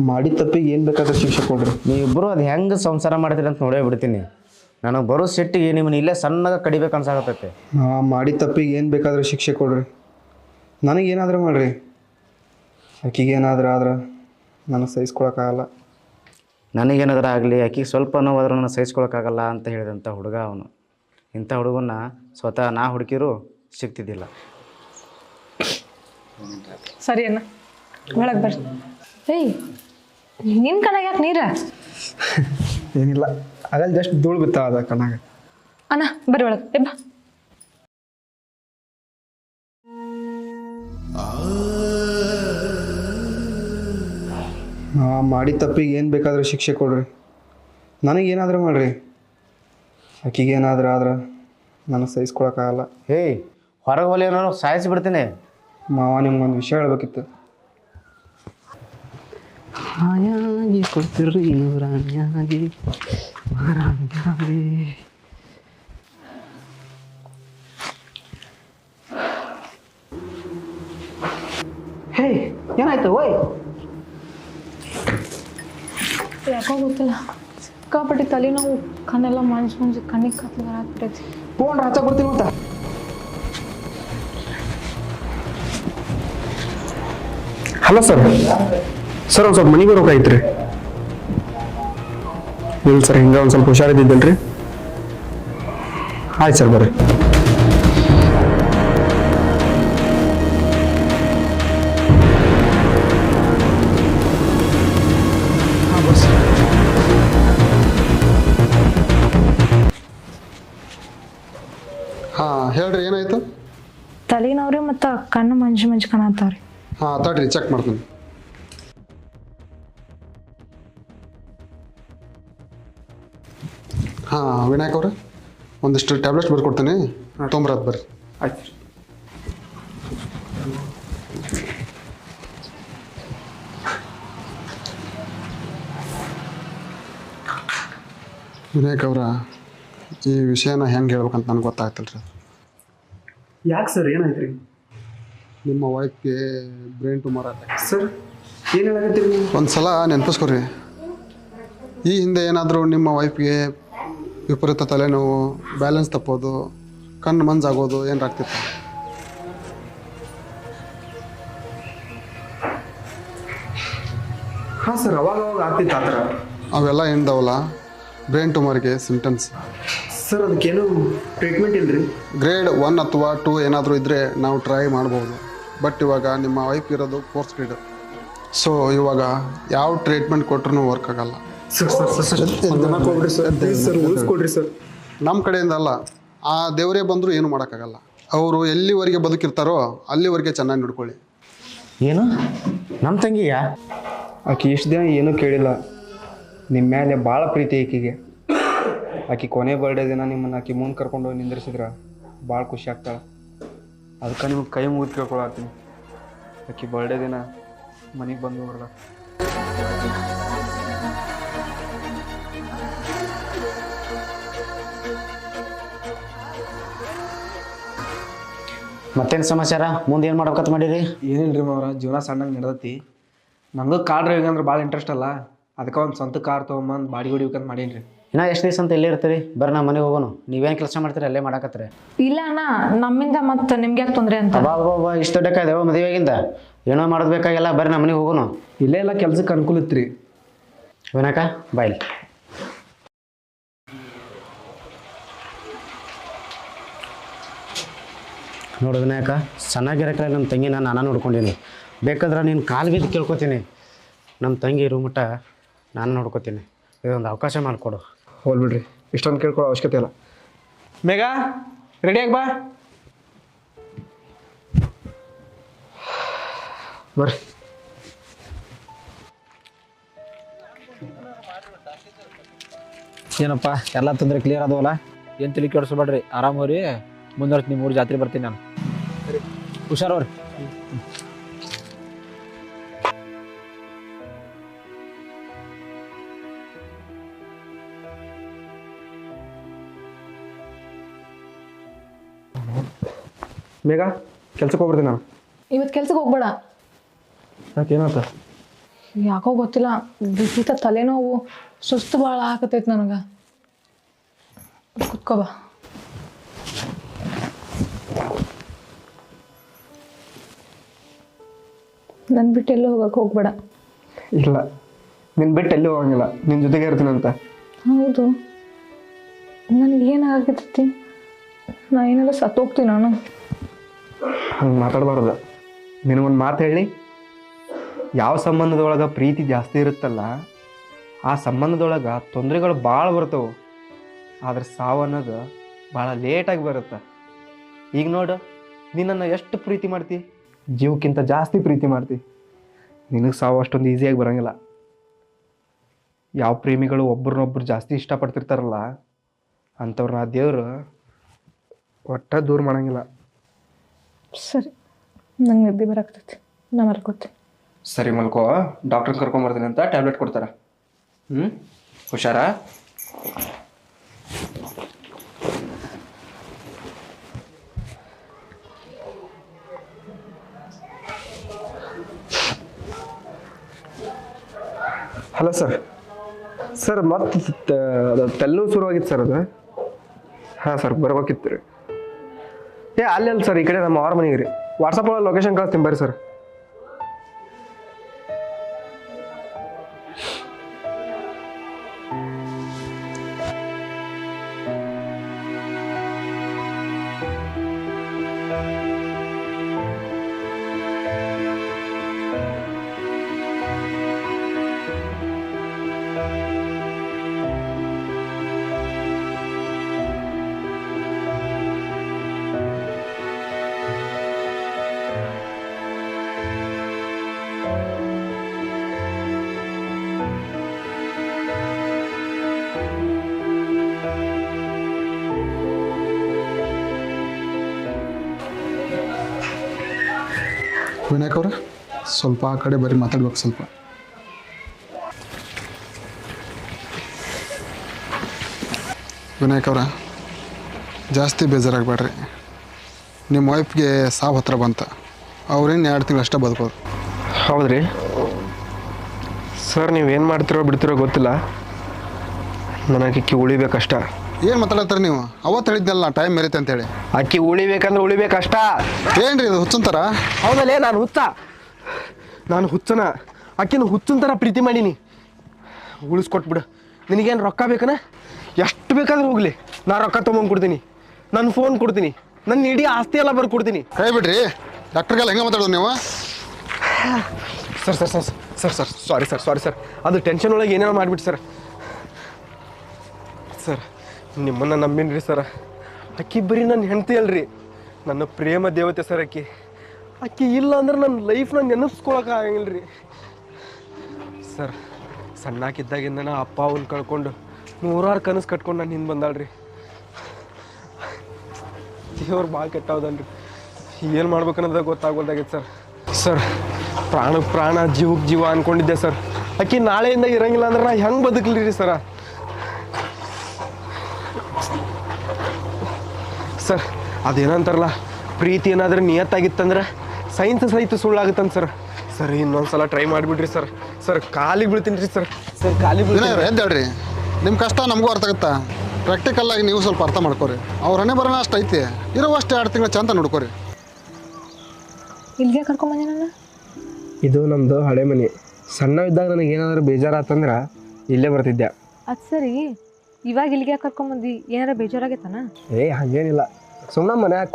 ಮಾಡಿ ತಪ್ಪಿಗೆ ಏನು ಬೇಕಾದ್ರೆ ಶಿಕ್ಷೆ ಕೊಡ್ರಿ. ನೀವಿಬ್ಬರು ಅದು ಹೆಂಗೆ ಸಂಸಾರ ಮಾಡ್ತೀರಿ ಅಂತ ನೋಡೇ ಬಿಡ್ತೀನಿ. ನನಗೆ ಬರೋ ಸಿಟ್ಟಿಗೆ ನಿಮ್ಮನ್ನ ಇಲ್ಲೇ ಸಣ್ಣಗೆ ಕಡಿಬೇಕು ಅನ್ಸಾಕತ್ತೈತೆ. ಮಾಡಿ ತಪ್ಪಿಗೆ ಏನು ಬೇಕಾದ್ರೆ ಶಿಕ್ಷೆ ಕೊಡ್ರಿ. ನನಗೇನಾದ್ರೂ ಮಾಡ್ರಿ, ಆಕಿಗೇನಾದ್ರೂ ಆದ್ರೆ ನನಗೆ ಸಹಿಸ್ಕೊಳಕ್ಕಾಗಲ್ಲ. ನನಗೇನಾದ್ರೂ ಆಗಲಿ, ಆಕಿಗೆ ಸ್ವಲ್ಪ ನೋವಾದ್ರೂ ನನಗೆ ಸಹಿಸ್ಕೊಳಕ್ಕಾಗಲ್ಲ ಅಂತ ಹೇಳಿದಂಥ ಹುಡುಗ ಅವನು. ಇಂಥ ಹುಡುಗನ್ನ ಸ್ವತಃ ನಾ ಹುಡುಕಿರು ಸಿಗ್ತಿದ್ದಿಲ್ಲ. ಸರಿ ಅಣ್ಣ, ಒಳಗೆ ಬರ್ರಿ. ಏಯ್ ನಿನ್ನ ಕಣ್ಣಾಗ ಯಾಕೆ ನೀರ? ಏನಿಲ್ಲ, ಆಗಲ್ಲ ಜಸ್ಟ್ ಧೂಳು ಬಿತ್ತ ಅದ ಕಣ್ಣಾಗ. ಅಣ್ಣ ಬರ್ರಿ ಒಳಗೆ. ಎಬ್ಬ. ಮಾಡಿ ತಪ್ಪಿಗೆ ಏನು ಬೇಕಾದ್ರೆ ಶಿಕ್ಷೆ ಕೊಡ್ರಿ. ನನಗೇನಾದ್ರೂ ಮಾಡ್ರಿ, ಆಕಿಗೇನಾದ್ರೂ ಆದ್ರೆ ನನಗೆ ಸಹಿಸ್ಕೊಳಕ್ಕಾಗಲ್ಲ. ಹೇಯ್ ಹೊರಗೆ ಹೋಲಿ ಅನ್ನೋ ಸಾಯಿಸಿ ಬಿಡ್ತೀನಿ. ಮಾವ ನಿಮ್ಗೊಂದು ವಿಷಯ ಹೇಳ್ಬೇಕಿತ್ತು. ಹಾಯಾಗಿ ಕೊಡ್ತಿರ್ರಿ ನೂರಾಣಿಯಾಗಿ ಮಹಾರಾಣಿಯಾಗಿ. ಹೇ ಏನಾಯ್ತು? ಓಯ್ ಯಾಕೋ ಗೊತ್ತಿಲ್ಲ, ಸಿಕ್ಕಾಪಟ್ಟಿ ತಲೆನೋವು, ಕಣ್ಣೆಲ್ಲ ಮಂಜು ಕಣ್ಣಿಗೆ ಕತ್ಲು ಬರಾಕ್ಬಿಟ್ಟೈತಿ. ಫೋನ್ ಹಚ್ಚ ಕೊಡ್ತೀನಿ ಅಂತ. ಹಲೋ ಸರ್, ಸರ್ ಒಂದು ಸ್ವಲ್ಪ ಮನೆಗೆ ಬರೋಕಾಯ್ತು ರೀ. ಇಲ್ಲ ಸರ್, ಹಿಂಗೆ ಒಂದು ಸ್ವಲ್ಪ ಹುಷಾರಿದ್ದಿದ್ದಲ್ಲ ರೀ. ಆಯ್ತು ಸರ್, ಬರ್ರಿ. ಹಾಂ ಹೇಳ್ರಿ, ಏನಾಯ್ತು? ತಲೆನೋವ್ರಿ ಮತ್ತು ಕಣ್ಣು ಮಂಜು ಕಾಣತ್ತಾವ್ರಿ. ಹಾಂ ತಡ್ರಿ, ಚೆಕ್ ಮಾಡ್ತೀನಿ. ಹಾಂ ವಿನಾಯಕ್ ಅವ್ರೆ, ಒಂದಿಷ್ಟು ಟ್ಯಾಬ್ಲೆಟ್ಸ್ ಬರ್ಕೊಡ್ತೀನಿ, ತೊಂಬರದು ಬರ್ರಿ. ಆಯ್ತು. ವಿನಾಯಕ್ ಅವ್ರ, ಈ ವಿಷಯನ ಹೆಂಗೆ ಹೇಳ್ಬೇಕಂತ ನನಗೆ ಗೊತ್ತಾಗ್ತಿಲ್ಲ ರೀ. ಯಾಕೆ ಸರ್, ಏನಾಯ್ತು ರೀ? ನಿಮ್ಮ ವೈಫ್ಗೆ ಬ್ರೈನ್ ಟ್ಯೂಮರ್ ಆಯ್ತು ಸರ್, ಏನು ಹೇಳಾಕತ್ತೀರಿ ನೀವು? ಒಂದು ಸಲ ನೆನಪಿಸ್ಕೊರಿ. ಈ ಹಿಂದೆ ಏನಾದರೂ ನಿಮ್ಮ ವೈಫ್ಗೆ ವಿಪರೀತ ತಲೆನೋವು, ಬ್ಯಾಲೆನ್ಸ್ ತಪ್ಪೋದು, ಕಣ್ಣು ಮಂಜಾಗೋದು ಏನಾಗ್ತಿತ್ತು? ಹಾಂ ಸರ್, ಅವಾಗ ಆಗ್ತಿತ್ತು ಆ ಥರ. ಅವೆಲ್ಲ ಏನಿದಾವಲ್ಲ ಬ್ರೈನ್ ಟ್ಯೂಮರ್ಗೆ ಸಿಂಟಮ್ಸ್. ಸರ್, ಅದಕ್ಕೇನು ಟ್ರೀಟ್ಮೆಂಟ್ ಇಲ್ರಿ? ಗ್ರೇಡ್ 1 ಅಥವಾ 2 ಏನಾದರೂ ಇದ್ದರೆ ನಾವು ಟ್ರೈ ಮಾಡ್ಬೋದು. ಬಟ್ ಇವಾಗ ನಿಮ್ಮ ವೈಫ್ ಇರೋದು 4th ಗ್ರೇಡ್. ಸೊ ಇವಾಗ ಯಾವ ಟ್ರೀಟ್ಮೆಂಟ್ ಕೊಟ್ರೂ ವರ್ಕ್ ಆಗಲ್ಲ. ಸರ್ ಉಳಿಸ್ಕೊಡ್ರಿ ಸರ್. ನಮ್ಮ ಕಡೆಯಿಂದ ಅಲ್ಲ, ಆ ದೇವರೇ ಬಂದರೂ ಏನು ಮಾಡೋಕ್ಕಾಗಲ್ಲ. ಅವರು ಎಲ್ಲಿವರೆಗೆ ಬದುಕಿರ್ತಾರೋ ಅಲ್ಲಿವರೆಗೆ ಚೆನ್ನಾಗಿ ನೋಡ್ಕೊಳ್ಳಿ. ಏನು ನಮ್ಮ ತಂಗಿಯ? ಆಕೆ ಇಷ್ಟು ದಿನ ಏನೂ ಕೇಳಿಲ್ಲ. ನಿಮ್ಮ ಮೇಲೆ ಭಾಳ ಪ್ರೀತಿ ಆಕಿಗೆ. ಆಕೆ ಕೊನೆ ಬರ್ಡೇ ದಿನ ನಿಮ್ಮನ್ನು ಆಕೆ ಮುಂದೆ ಕರ್ಕೊಂಡು ಹೋಗಿ ನಿಂದಿರ್ಸಿದ್ರೆ ಭಾಳ ಖುಷಿ ಆಗ್ತಾಳೆ. ಅದಕ್ಕೆ ನಿಮ್ಗೆ ಕೈ ಮುಗಿದು ಕೇಳ್ಕೊಳತ್ತೀನಿ, ಆಕೆ ಬರ್ಡೇ ದಿನ ಮನೆಗೆ ಬಂದು ಹೊರಡ. ಮತ್ತೇನು ಸಮಾಚಾರ? ಮುಂದೆ ಏನು ಮಾಡ್ಬೇಕಂತ ಮಾಡಿರಿ? ಏನಿಲ್ಲ ರೀ ಮಾವ್ರ, ಜೀವನ ಸಣ್ಣಗೆ ನಡೆದತಿ. ನನಗೂ ಕಾರ್ ಡ್ರೈವಿಂಗ್ ಅಂದ್ರೆ ಭಾಳ ಇಂಟ್ರೆಸ್ಟ್ ಅಲ್ಲ. ಅದಕ್ಕೆ ಒಂದು ಸ್ವಂತ ಕಾರ್ ತೊಗೊಂಬಂದು ಬಾಡಿ ಹೊಡಿಬೇಕಂತ ಮಾಡೀನಿ ರೀ. ಇನ್ನೂ ಎಷ್ಟು ದಿವಸ ಅಂತ ಎಲ್ಲೇ ಇರ್ತೀರಿ? ಬರ್ರಿ ನಾ ಮನೆಗೆ ಹೋಗೋನು. ನೀವೇನು ಕೆಲಸ ಮಾಡ್ತೀರಿ ಅಲ್ಲೇ ಮಾಡಕತ್ತೀರಿ? ಇಲ್ಲ ಅಣ್ಣ, ನಮ್ಮಿಂದ ಮತ್ತು ನಿಮ್ಗೆ ಯಾಕೆ ತೊಂದರೆ ಅಂತ. ಬಾಬಾ ಇಷ್ಟು ದೊಡ್ಡಕ್ಕಾಯ್ದೇವ ಮದುವೆಗಿಂದ ಏನೋ ಮಾಡೋದು ಬೇಕಾಗಿಲ್ಲ. ಬರ್ರಿ ನಾ ಮನೆಗೆ ಹೋಗೋನು. ಇಲ್ಲೇ ಎಲ್ಲ ಕೆಲ್ಸಕ್ಕೆ ಅನುಕೂಲ ಇತ್ತು ರೀ. ವಿನಾಯಕ ಬಾಯ್ಲಿ. ನೋಡು ವಿನಾಯಕ, ಚೆನ್ನಾಗಿರಕ್ಕೆ ನಮ್ಮ ತಂಗಿನ ನಾನು ನೋಡ್ಕೊಂಡೀನಿ. ಬೇಕಾದ್ರೆ ನೀನು ಕಾಲು ಬಿದ್ದು ಕೇಳ್ಕೊತೀನಿ. ನಮ್ಮ ತಂಗಿ ಇರೋ ಮಟ್ಟ ನಾನು ನೋಡ್ಕೊತೀನಿ. ಇದೊಂದು ಅವಕಾಶ ಮಾಡಿಕೊಡು. ಹೋಲ್ಬಿಡ್ರಿ, ಇಷ್ಟೊಂದು ಕೇಳ್ಕೊಳ್ಳೋ ಅವಶ್ಯಕತೆ ಇಲ್ಲ. ಮೇಘ ರೆಡಿಯಾಗಿ ಬಾ. ಬರ್ರಿ. ಏನಪ್ಪ ಎಲ್ಲ ತೊಂದರೆ ಕ್ಲಿಯರ್ ಆದವಲ್ಲ? ಏನು ತಲೆ ಕೆಡಿಸ್ಬೇಡ್ರಿ, ಆರಾಮವ್ರಿ. ಮುಂದುವರ್ಸಿ ನಿಮ್ಮ ಊರು ಜಾತ್ರೆ ಬರ್ತೀನಿ ನಾನು. ಹುಷಾರವ್ರಿ. ಮೇಘ ಕೆಲ್ಸಕ್ಕೆ ಹೋಗ್ಬಿಡ್ತೀನಿ ನಾನು. ಇವತ್ತು ಕೆಲ್ಸಕ್ಕೆ ಹೋಗ್ಬೇಡ. ಯಾಕೇನಾಯ್ತು? ಯಾಕೋ ಗೊತ್ತಿಲ್ಲ, ವಿಪರೀತ ತಲೆನೋವು, ಸುಸ್ತು ಭಾಳ ಆಗತೈತೆ ನನಗೆ. ಕುತ್ಕೋ ಬಾ. ನನ್ನ ಬಿಟ್ಟು ಎಲ್ಲೂ ಹೋಗಕ್ಕೆ ಹೋಗ್ಬೇಡ. ಇಲ್ಲ, ನಿನ್ನ ಬಿಟ್ಟು ಎಲ್ಲಿ ಹೋಗಂಗಿಲ್ಲ, ನಿನ್ನ ಜೊತೆಗೆ ಇರ್ತೀನಂತ. ಹೌದು, ನನಗೆ ಏನಾಗತೈತಿ? ನಾ ಏನೆಲ್ಲ ಸತ್ತೋಗ್ತೀನಿ ನಾನು. ಹಂಗೆ ಮಾತಾಡಬಾರ್ದು. ನಿನಗೊಂದು ಮಾತು ಹೇಳಿ, ಯಾವ ಸಂಬಂಧದೊಳಗೆ ಪ್ರೀತಿ ಜಾಸ್ತಿ ಇರುತ್ತಲ್ಲ ಆ ಸಂಬಂಧದೊಳಗೆ ತೊಂದರೆಗಳು ಭಾಳ ಬರ್ತವೆ. ಆದ್ರೆ ಸಾವು ಅನ್ನೋದು ಭಾಳ ಲೇಟಾಗಿ ಬರುತ್ತೆ. ಈಗ ನೋಡು, ನಿನ್ನನ್ನು ಎಷ್ಟು ಪ್ರೀತಿ ಮಾಡ್ತಿ, ಜೀವಕ್ಕಿಂತ ಜಾಸ್ತಿ ಪ್ರೀತಿ ಮಾಡ್ತಿ. ನಿನಗೆ ಸಾವು ಅಷ್ಟೊಂದು ಈಸಿಯಾಗಿ ಬರೋಂಗಿಲ್ಲ. ಯಾವ ಪ್ರೇಮಿಗಳು ಒಬ್ರನ್ನೊಬ್ರು ಜಾಸ್ತಿ ಇಷ್ಟಪಡ್ತಿರ್ತಾರಲ್ಲ ಅಂಥವ್ರನ್ನ ಆ ದೇವರು ಒಟ್ಟ ದೂರ ಮಾಡಂಗಿಲ್ಲ. ಸರಿ, ನಂಗೆ ನಿದ್ದೆ ಬರಾಕ್ತೈತಿ, ನಾ ಮಲ್ಕೋತೀನಿ. ಸರಿ ಮಲ್ಕೋ, ಡಾಕ್ಟ್ರನ್ನ ಕರ್ಕೊಂಬರ್ತೀನಿ ಅಂತ ಟ್ಯಾಬ್ಲೆಟ್ ಕೊಡ್ತಾರೆ. ಹುಷಾರಾ? Hello sir. ಸರ್ ಮತ್ತೆ ತಲೆನೋವು ಶುರುವಾಗಿತ್ತು ಸರ್. ಅದು ಹಾಂ ಸರ್, ಬರ್ಬೇಕಿತ್ತು ರೀ. ಅಲ್ಲ ಸರ್, ಈ ಕಡೆ ನಮ್ಮ ಅವ್ರ ಮನೆಗೆ ರೀ. ವಾಟ್ಸಪ್ ಒಳಗೆ ಲೊಕೇಶನ್ ಕಳಿಸ್ತೀನಿ ಬರ್ರಿ ಸರ್. ವಿನಾಯಕ್ ಅವ್ರ ಸ್ವಲ್ಪ ಆ ಕಡೆ ಬರೀ ಮಾತಾಡ್ಬೇಕು ಸ್ವಲ್ಪ. ವಿನಾಯಕ್ ಅವರ ಜಾಸ್ತಿ ಬೇಜಾರಾಗಬೇಡ್ರಿ. ನಿಮ್ಮ ವೈಫ್ಗೆ ಸಾವು ಹತ್ರ ಬಂತ. ಅವ್ರೇನು 2 ತಿಂಗಳು ಅಷ್ಟೇ ಬದುಕೋರು. ಹೌದ್ರಿ ಸರ್, ನೀವೇನು ಮಾಡ್ತಿರೋ ಬಿಡ್ತಿರೋ ಗೊತ್ತಿಲ್ಲ, ನನಗೆ ಅಕ್ಕಿ ಉಳಿಬೇಕಷ್ಟ. ಏನು ಮಾತಾಡ್ತಾರೆ ನೀವು? ಅವತ್ತು ಹೇಳಿದ್ನಲ್ಲ ಟೈಮ್ ಮೇರಿತೆ ಅಂತೇಳಿ. ಅಕ್ಕಿ ಉಳಿಬೇಕಂದ್ರೆ ಉಳಿಬೇಕಷ್ಟ. ಏನ್ರಿ ಇದು ಹುಚ್ಚಂತಾರ? ಹೌದಲ್ಲೇ, ನಾನು ಹುಚ್ಚನ. ಅಕ್ಕಿನ ಹುಚ್ಚನ ಥರ ಪ್ರೀತಿ ಮಾಡೀನಿ. ಉಳಿಸ್ಕೊಟ್ಬಿಡು. ನಿನಗೇನು ರೊಕ್ಕ ಬೇಕನ? ಎಷ್ಟು ಬೇಕಾದ್ರೂ ಹೋಗಲಿ, ನಾನು ರೊಕ್ಕ ತೊಗೊಂಡು ಕೊಡ್ತೀನಿ. ನನ್ನ ಫೋನ್ ಕೊಡ್ತೀನಿ, ನನ್ನ ಇಡೀ ಆಸ್ತಿ ಎಲ್ಲ ಬರ್ಕೊಡ್ತೀನಿ. ಕೈ ಬಿಡ್ರಿ, ಡಾಕ್ಟ್ರಿಗೆಲ್ಲ ಹೆಂಗೆ ಮಾತಾಡೋದು ನೀವು? Sir sir sir sir sir sorry sir, ಅದು ಟೆನ್ಷನ್ ಒಳಗೆ ಏನೇನೋ ಮಾಡಿಬಿಟ್ಟು ಸರ್. ಸರ್, ನಿಮ್ಮನ್ನು ನಂಬಿನ್ರಿ ಸರ್. ಅಕ್ಕಿ ಬರೀ ನನ್ನ ಹೆಂಡತಿ ಅಲ್ರಿ, ನನ್ನ ಪ್ರೇಮ ದೇವತೆ ಸರ್. ಅಕ್ಕಿ ಇಲ್ಲ ಅಂದ್ರೆ ನನ್ನ ಲೈಫ್ನ ನೆನಪಿಸ್ಕೊಳಕ್ಕೆ ಆಗಂಗಿಲ್ಲ ರೀ ಸರ್. ಸಣ್ಣಾಕಿದ್ದಾಗಿಂದ ನಾ ಅಪ್ಪ ಅವನ್ನ ಕಳ್ಕೊಂಡು 100 ಕನಸು ಕಟ್ಕೊಂಡು ನಾನು ಹಿಂದೆ ಬಂದಾಳ್ರಿ. ದೇವ್ರು ಭಾಳ ಕೆಟ್ಟವದನ್ರಿ. ಏನು ಮಾಡ್ಬೇಕನ್ನೋದ ಗೊತ್ತಾಗೋದಾಗಿತ್ತು ಸರ್. ಸರ್, ಪ್ರಾಣಕ್ಕೆ ಪ್ರಾಣ, ಜೀವಕ್ಕೆ ಜೀವ ಅಂದ್ಕೊಂಡಿದ್ದೆ ಸರ್. ಅಕ್ಕಿ ನಾಳೆಯಿಂದ ಇರಂಗಿಲ್ಲ ಅಂದ್ರೆ ನಾ ಹೆಂಗೆ ಬದುಕಲಿ ರೀ ಸರ? ಸರ್, ಅದೇನಂತಾರಲ್ಲ, ಪ್ರೀತಿ ಏನಾದರೂ ನಿಯತ್ತಾಗಿತ್ತಂದ್ರೆ ಸೈನ್ಸ್ ಸಹಿತ ಸುಳ್ಳಾಗುತ್ತಂತ ಸರ್. ಸರ್, ಇನ್ನೊಂದು ಸಲ ಟ್ರೈ ಮಾಡಿಬಿಡ್ರಿ ಸರ್. ಸರ್, ಕಾಲಿಗೆ ಬೀಳ್ತೀನಿ ರೀ ಸರ್. ಸರ್, ಕಾಲಿಗೆ ಬೀಳ್ತೀನಿ. ಎದ್ದೇಳ್ರಿ, ನಿಮ್ಮ ಕಷ್ಟ ನಮಗೂ ಅರ್ಥ ಆಗುತ್ತಾ. ಪ್ರಾಕ್ಟಿಕಲ್ಲಾಗಿ ನೀವು ಸ್ವಲ್ಪ ಅರ್ಥ ಮಾಡ್ಕೊರಿ. ಅವ್ರ ಹಣೆ ಬರೋಣ ಅಷ್ಟು ಐತಿ, ಇರೋವಷ್ಟು 2 ತಿಂಗಳು ಚಂದ ನೋಡ್ಕೊರಿ. ಇಲ್ಲಿಗೆ ಕರ್ಕೊಂಬಂದೆ ನನ್ನ. ಇದು ನಮ್ಮದು ಹಳೆ ಮನೆ. ಸಣ್ಣ ಇದ್ದಾಗ ನನಗೆ ಏನಾದರೂ ಬೇಜಾರಾತಂದ್ರೆ ಇಲ್ಲೇ ಬರ್ತಿದ್ದೆ. ಅದು ಸರಿ, ಇವಾಗ ಇಲ್ಲಿಗೆ ಕರ್ಕೊಂಬಂದು ಏನಾರ ಬೇಜಾರಾಗೈತಾನ? ಹಾಗೇನಿಲ್ಲ, ಸುಮ್ಮನೆ ಮನ್ಯಾಗ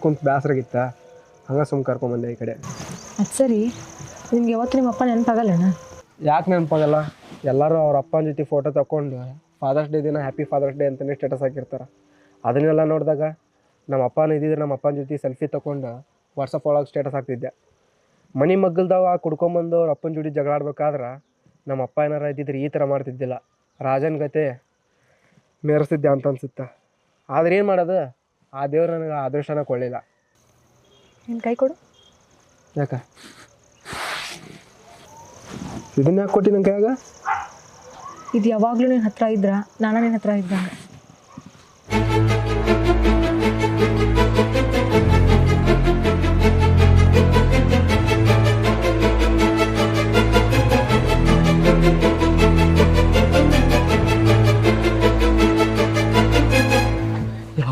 ಕುಂತ್ ಬೇಸರಾಗಿತ್ತ, ಹಂಗೆ ಸುಮ್ಮನೆ ಕರ್ಕೊಂಬಂದೆ ಈ ಕಡೆ. ಅದು ಸರಿ, ನಿಮ್ಗೆ ಯಾವತ್ತು ನಿಮ್ಮ ಅಪ್ಪ ನೆನಪಾಗಲ್ಲಣ್ಣ? ಯಾಕೆ ನೆನಪಾಗಲ್ಲ? ಎಲ್ಲರೂ ಅವ್ರ ಅಪ್ಪನ ಜೊತೆ ಫೋಟೋ ತಗೊಂಡು ಫಾದರ್ಸ್ ಡೇ ದಿನ ಹ್ಯಾಪಿ ಫಾದರ್ಸ್ ಡೇ ಅಂತಲೇ ಸ್ಟೇಟಸ್ ಹಾಕಿರ್ತಾರೆ. ಅದನ್ನೆಲ್ಲ ನೋಡಿದಾಗ ನಮ್ಮ ಅಪ್ಪನ ಇದ್ದಿದ್ರೆ ನಮ್ಮ ಅಪ್ಪನ ಜೊತೆ ಸೆಲ್ಫಿ ತೊಗೊಂಡು ವಾಟ್ಸಪ್ ಒಳಗೆ ಸ್ಟೇಟಸ್ ಹಾಕ್ತಿದ್ದೆ. ಮನೆ ಮಗ್ಗಲ್ದವ ಕುಡ್ಕೊಂಬಂದು ಅವ್ರ ಅಪ್ಪನ ಜೋಡಿ ಜಗಳ ಆಡ್ಬೇಕಾದ್ರೆ ನಮ್ಮ ಅಪ್ಪ ಏನಾರ ಇದ್ದಿದ್ರೆ ಈ ಥರ ಮಾಡ್ತಿದ್ದಿಲ್ಲ, ರಾಜನ ಗತೆ ಮೇರಿಸ್ತಿದ್ದೆ ಅಂತ ಅನ್ಸುತ್ತೆ. ಆದ್ರೆ ಏನು ಮಾಡೋದು, ಆ ದೇವ್ರು ನನಗೆ ಅದೃಷ್ಟನ ಕೊಳ್ಳಿಲ್ಲ. ನಿನ್ನ ಕೈ ಕೊಡು. ಯಾಕೆ ಇದನ್ನ ಯಾಕೆ ಕೊಟ್ಟು ನನ್ನ ಕೈಯಾಗ? ಇದು ಯಾವಾಗಲೂ ನಿನ್ನ ಹತ್ರ ಇದ್ರ ನಾನು ನಿನ್ನ ಹತ್ರ ಇದ್ದಂಗೆ.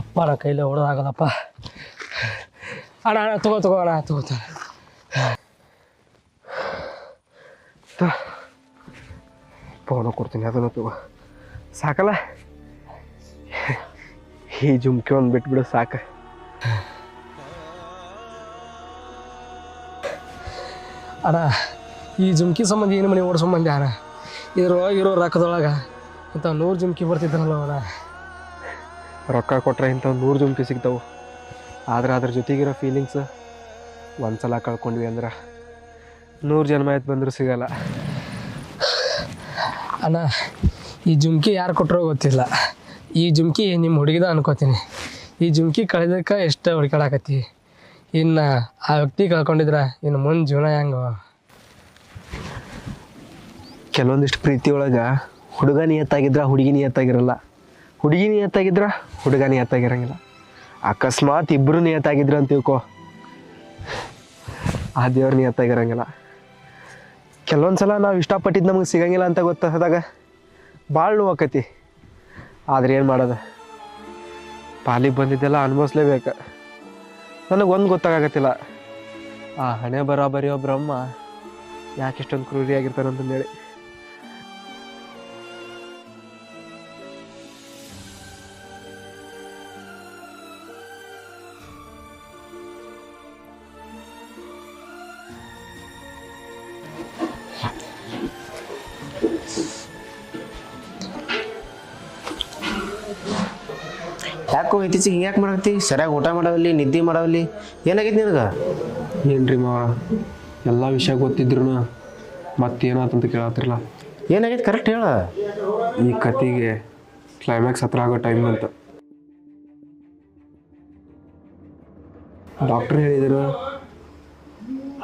ಅಪ್ಪ ನಾ ಕೈಲೇ ಹೊಡೆದಾಗಲ್ಲಪ್ಪ. ಅಣ್ಣ ತಗೋ ಅಣ್ಣ ತಗೋತಾನೆ. ಫೋನ ಕೊಡ್ತೀನಿ, ಅದನ್ನು ತಗೋ. ಸಾಕಲ್ಲ, ಈ ಜುಮ್ಕಿ ಒಂದು ಬಿಟ್ಬಿಡು ಸಾಕು. ಅಣ್ಣ ಈ ಜುಮ್ಕಿ ಸಂಬಂಧ ಏನು ಮನೆ ಓಡಿಸ್ಕೊಂಬಂದೆ ಅಣ್ಣ. ಇದ್ರೊಳಗೆ ಇರೋ ರೊಕ್ಕದೊಳಗೆ ಇಂಥ 100 ಜುಮ್ಕಿ ಬರ್ತಿದ್ದನಲ್ಲ ಅಣ್ಣ. ರೊಕ್ಕ ಕೊಟ್ಟರೆ ಇಂಥ 100 ಜುಮ್ಕಿ ಸಿಗ್ತಾವೆ. ಆದ್ರೆ ಅದ್ರ ಜೊತೆಗಿರೋ ಫೀಲಿಂಗ್ಸ್ ಒಂದ್ಸಲ ಕಳ್ಕೊಂಡ್ವಿ ಅಂದ್ರೆ 100 ಜನ್ಮ ಆಯ್ತು ಬಂದರೂ ಸಿಗಲ್ಲ. ಅಣ್ಣ ಈ ಜುಮ್ಕಿ ಯಾರು ಕೊಟ್ಟರೋ ಗೊತ್ತಿಲ್ಲ, ಈ ಜುಮ್ಕಿ ನಿಮ್ಮ ಹುಡುಗಿದ ಅನ್ಕೋತೀನಿ. ಈ ಜುಮ್ಕಿ ಕಳೆದಕ್ಕೆ ಎಷ್ಟು ಹುಡುಕಾಡಕತ್ತಿ, ಇನ್ನು ಆ ವ್ಯಕ್ತಿ ಕಳ್ಕೊಂಡಿದ್ರೆ ಇನ್ನು ಮುಂದೆ ಜೀವನ ಹೆಂಗೆ? ಕೆಲವೊಂದಿಷ್ಟು ಪ್ರೀತಿ ಒಳಗೆ ಹುಡುಗ ನಿಯತ್ತಾಗಿದ್ರೆ ಹುಡುಗಿ ನಿಯತ್ತಾಗಿರಲ್ಲ, ಹುಡುಗಿ ನಿಯತ್ತಾಗಿದ್ರೆ ಹುಡುಗ ನಿಯತ್ತಾಗಿರಂಗಿಲ್ಲ. ಅಕಸ್ಮಾತ್ ಇಬ್ಬರು ನಿಯತ್ತಾಗಿದ್ರು ಅಂತ ತಿಳ್ಕೊ, ಆ ದೇವ್ರ ನಿಯತ್ತಾಗಿರಂಗಿಲ್ಲ. ಕೆಲವೊಂದು ಸಲ ನಾವು ಇಷ್ಟಪಟ್ಟಿದ್ದು ನಮಗೆ ಸಿಗಂಗಿಲ್ಲ ಅಂತ ಗೊತ್ತಾದಾಗ ಭಾಳ ನೋವಾಕತಿ. ಆದ್ರೆ ಏನು ಮಾಡೋದು, ಪಾಲಿಗೆ ಬಂದಿದ್ದೆಲ್ಲ ಅನುಭವಿಸ್ಲೇಬೇಕು. ನನಗೆ ಒಂದು ಗೊತ್ತಾಗತ್ತಿಲ್ಲ, ಆ ಹಣೆ ಬರೋಬ್ಬರಿಯೋ ಬ್ರಹ್ಮ ಯಾಕೆ ಇಷ್ಟೊಂದು ಕ್ರೂರಿಯಾಗಿರ್ತಾನಂತಂದೇಳಿ. ಯಾಕೋ ಇತ್ತೀಚೆಗೆ ಹಿಂಗೆ ಯಾಕೆ ಮಾಡತ್ತಿ? ಸರಿಯಾಗಿ ಊಟ ಮಾಡವಲ್ಲಿ, ನಿದ್ದೆ ಮಾಡವಲ್ಲಿ, ಏನಾಗೈತಿ ನಿನಗೆ? ಏನ್ರಿ ಮಾವ, ಎಲ್ಲ ವಿಷಯ ಗೊತ್ತಿದ್ರು ಮತ್ತೇನಾತಂತ ಕೇಳತ್ತಿರಲ್ಲ. ಏನಾಗೈತಿ ಕರೆಕ್ಟ್ ಹೇಳ. ಈ ಕತೆಗೆ ಕ್ಲೈಮ್ಯಾಕ್ಸ್ ಹತ್ರ ಆಗೋ ಟೈಮ್ ಅಂತ ಡಾಕ್ಟ್ರ್ ಹೇಳಿದರು.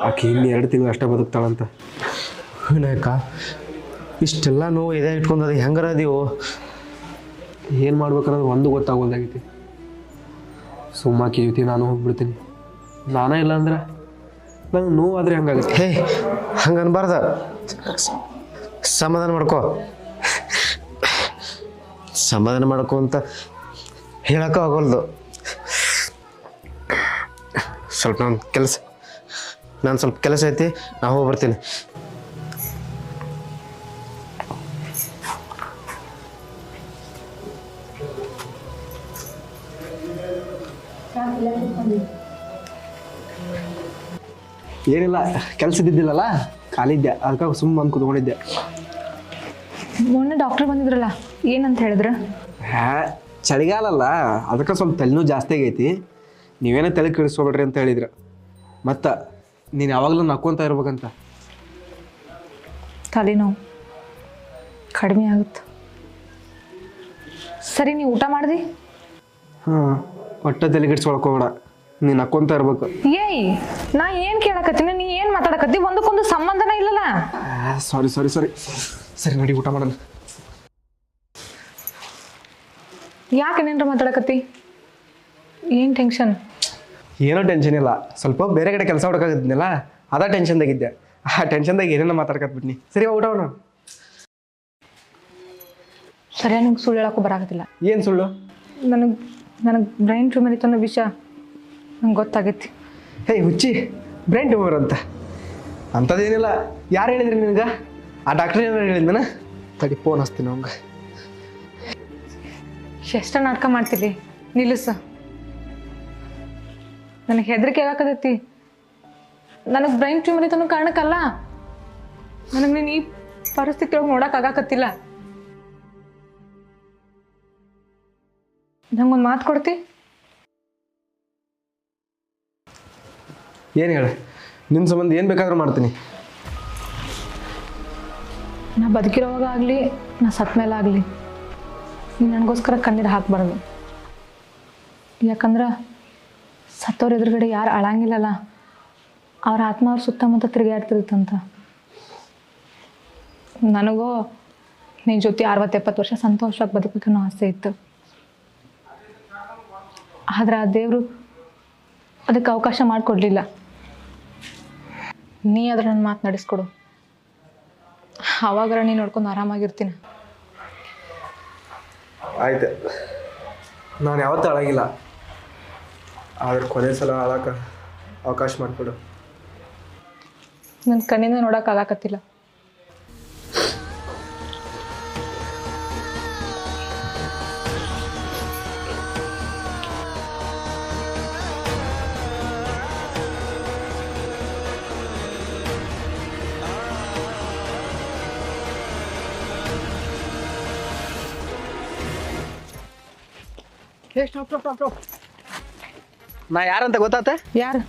ಆಕೆ ಇನ್ನು 2 ತಿಂಗಳು ಅಷ್ಟೇ ಬದುಕ್ತಾಳಂತ. ವಿನಾಯಕ, ಇಷ್ಟೆಲ್ಲ ನೋವು ಇದೆ ಇಟ್ಕೊಂಡದ ಹೆಂಗಾರ ಅದೀವು? ಏನು ಮಾಡ್ಬೇಕನ್ನೋದು ಒಂದು ಗೊತ್ತಾಗೋದಾಗೈತಿ. ಸುಮ್ಮಾಕಿ ಜೊತೆ ನಾನು ಹೋಗ್ಬಿಡ್ತೀನಿ. ನಾನೇ ಇಲ್ಲ ಅಂದ್ರೆ ನಂಗೆ ನೋವಾದರೆ ಹಂಗಾಗುತ್ತೆ. ಹೇ ಹಂಗೆ ಅನ್ಬಾರ್ದ, ಸಮಾಧಾನ ಮಾಡ್ಕೊ ಅಂತ ಹೇಳಕ್ಕ ಆಗೋಲ್ದು. ಸ್ವಲ್ಪ ನಾನು ಸ್ವಲ್ಪ ಕೆಲಸ ಐತಿ, ನಾ ಹೋಗಿ ಬರ್ತೀನಿ. ಏನಿಲ್ಲ, ಕೆಲಸ ಇದ್ದಿದ್ದಿಲ್ಲಲ್ಲ, ಖಾಲಿದ್ದೆ, ಅದಕ್ಕೆ ಸುಮ್ಮನೆ ಬಂದು ಕುತ್ಕೊಂಡಿದ್ದೆ. ಮೊನ್ನೆ ಡಾಕ್ಟರ್ ಬಂದಿದ್ರಲ್ಲ, ಏನಂತ ಹೇಳಿದ್ರು? ಚಳಿಗಾಲಲ್ಲ, ಅದಕ್ಕೆ ಸ್ವಲ್ಪ ತಲೆನೂ ಜಾಸ್ತಿ ಆಗೈತಿ, ನೀವೇನೋ ತಲೆ ಕೆಡಿಸ್ಕೊಬೇಡ್ರಿ ಅಂತ ಹೇಳಿದ್ರು. ಮತ್ತು ನೀನು ಯಾವಾಗಲೂ ನಕ್ಕೊಂತ ಇರ್ಬೇಕಂತ. ತಲೆನೋವು ಕಡಿಮೆ ಆಗುತ್ತೆ. ಸರಿ, ನೀವು ಊಟ ಮಾಡಿದಿ? ಹಾಂ, ಒಟ್ಟು ತಲೆ ಕೆಡಿಸ್ಕೊಳ್ಕೋಬೇಡ, ನೀನು ನಕ್ಕೊಂತ ಇರ್ಬೇಕು. ಏಯ್, ನಾ ಏನು ಕೇಳಕತ್ತೀನಿ, ನೀ ಏನು ಮಾತಾಡಕತ್ತಿ? ಒಂದಕ್ಕೊಂದು ಸಂಬಂಧನೇ ಇಲ್ಲಲ್ಲ. ಸರಿ ನೋಡಿ, ಊಟ ಮಾಡೋಣ. ಯಾಕೆ ಏನೇನ್ರ ಮಾತಾಡಕತ್ತಿ? ಏನು ಟೆನ್ಷನ್? ಏನೋ ಟೆನ್ಷನ್ ಇಲ್ಲ, ಸ್ವಲ್ಪ ಬೇರೆ ಕಡೆ ಕೆಲಸ ಹುಡುಕಾಗಿದ್ನಲ್ಲ, ಅದ ಟೆನ್ಷನ್ದಾಗಿದ್ದೆ. ಆ ಟೆನ್ಷನ್ದಾಗ ಏನೇನೋ ಮಾತಾಡ್ಕತ್ಬಿಟ್ನಿ. ಸರಿ ಊಟ ಮಾಡೋಣ. ಸರಿಯಾಗಿ ನಂಗೆ ಸುಳ್ಳು ಹೇಳೋಕ್ಕೂ ಬರಾಕತ್ತಿಲ್ಲ. ಏನು ಸುಳ್ಳು? ನನಗೆ ಬ್ರೈನ್ ಟ್ಯೂಮರ್ ಇತ್ತು ಅನ್ನೋ ವಿಷಯ ನಂಗೆ ಗೊತ್ತಾಗೈತಿ. ಹೇ ಹುಚ್ಚಿ, ಬ್ರೈನ್ ಟ್ಯೂಮರ್ ಅಂತ ಅಂಥದ್ದೇನಿಲ್ಲ. ಯಾರು ಹೇಳಿದ್ರಿ ನಿನಗೆ? ಆ ಡಾಕ್ಟ್ರ್ ಏನಾರು ಹೇಳಿದ್ನ? ತಡಿ ಫೋನ್ ಹಚ್ತೀನಿ ಅವಂಗೆ. ಎಷ್ಟ ನಾಟಕ ಮಾಡ್ತೀವಿ, ನಿಲ್ಲಿಸ. ನನಗೆ ಹೆದರಿಕೆ ಆಗಕತ್ತೈತಿ. ನನಗೆ ಬ್ರೈನ್ ಟ್ಯೂಮರ್ ಇತ್ತು ಅನ್ನೋ ಕಾರಣಕ್ಕಲ್ಲ, ನನಗೆ ನೀನು ಈ ಪರಿಸ್ಥಿತಿ ಒಳಗೆ ನೋಡಕ್ಕೆ ಆಗಾಕತ್ತಿಲ್ಲ. ನಂಗೊಂದು ಮಾತು ಕೊಡ್ತಿ? ಏನು ಹೇಳ? ನಿನ್ನ ಸಂಬಂಧ ಏನು ಬೇಕಾದ್ರೂ ಮಾಡ್ತೀನಿ. ನಾ ಬದುಕಿರೋವಾಗ ಆಗಲಿ, ನಾ ಸತ್ತ ಮೇಲೆ ಆಗಲಿ, ನೀನು ನನಗೋಸ್ಕರ ಕಣ್ಣೀರು ಹಾಕಬಾರ್ದು. ಯಾಕಂದ್ರೆ ಸತ್ತವ್ರ ಎದುರುಗಡೆ ಯಾರು ಅಳಂಗಿಲ್ಲಲ್ಲ, ಅವ್ರ ಆತ್ಮ ಅವ್ರ ಸುತ್ತಮುತ್ತ ತಿರುಗಾಡ್ತಿರುತ್ತಂತ. ನನಗೂ ನಿನ್ನ ಜೊತೆ 60-70 ವರ್ಷ ಸಂತೋಷವಾಗಿ ಬದುಕಬೇಕನ್ನೋ ಆಸೆ ಇತ್ತು. ಆದ್ರೆ ಆ ದೇವರು ಅದಕ್ಕೆ ಅವಕಾಶ ಮಾಡಿಕೊಡ್ಲಿಲ್ಲ. ನೀ ಅದ್ರ ನನ್ನ ಮಾತು ನಡೆಸ್ಕೊಡು, ಆವಾಗರ ನೀನು ನೋಡ್ಕೊಂಡು ಆರಾಮಾಗಿರ್ತೀನಿ. ಆಯ್ತು, ನಾನು ಯಾವತ್ತೂ ಅಳಗಿಲ್ಲ. ಆದ್ರೆ ಕೊನೆ ಸಲ ಅಳಕ್ಕೆ ಅವಕಾಶ ಮಾಡಿಕೊಡು. ನನ್ನ ಕಣ್ಣಿಂದ ನೋಡೋಕ್ಕಾಗಕತ್ತಿಲ್ಲ. ನಾ ಯಾರಂತ ಗೊತ್ತಾತ? ಯಾರು?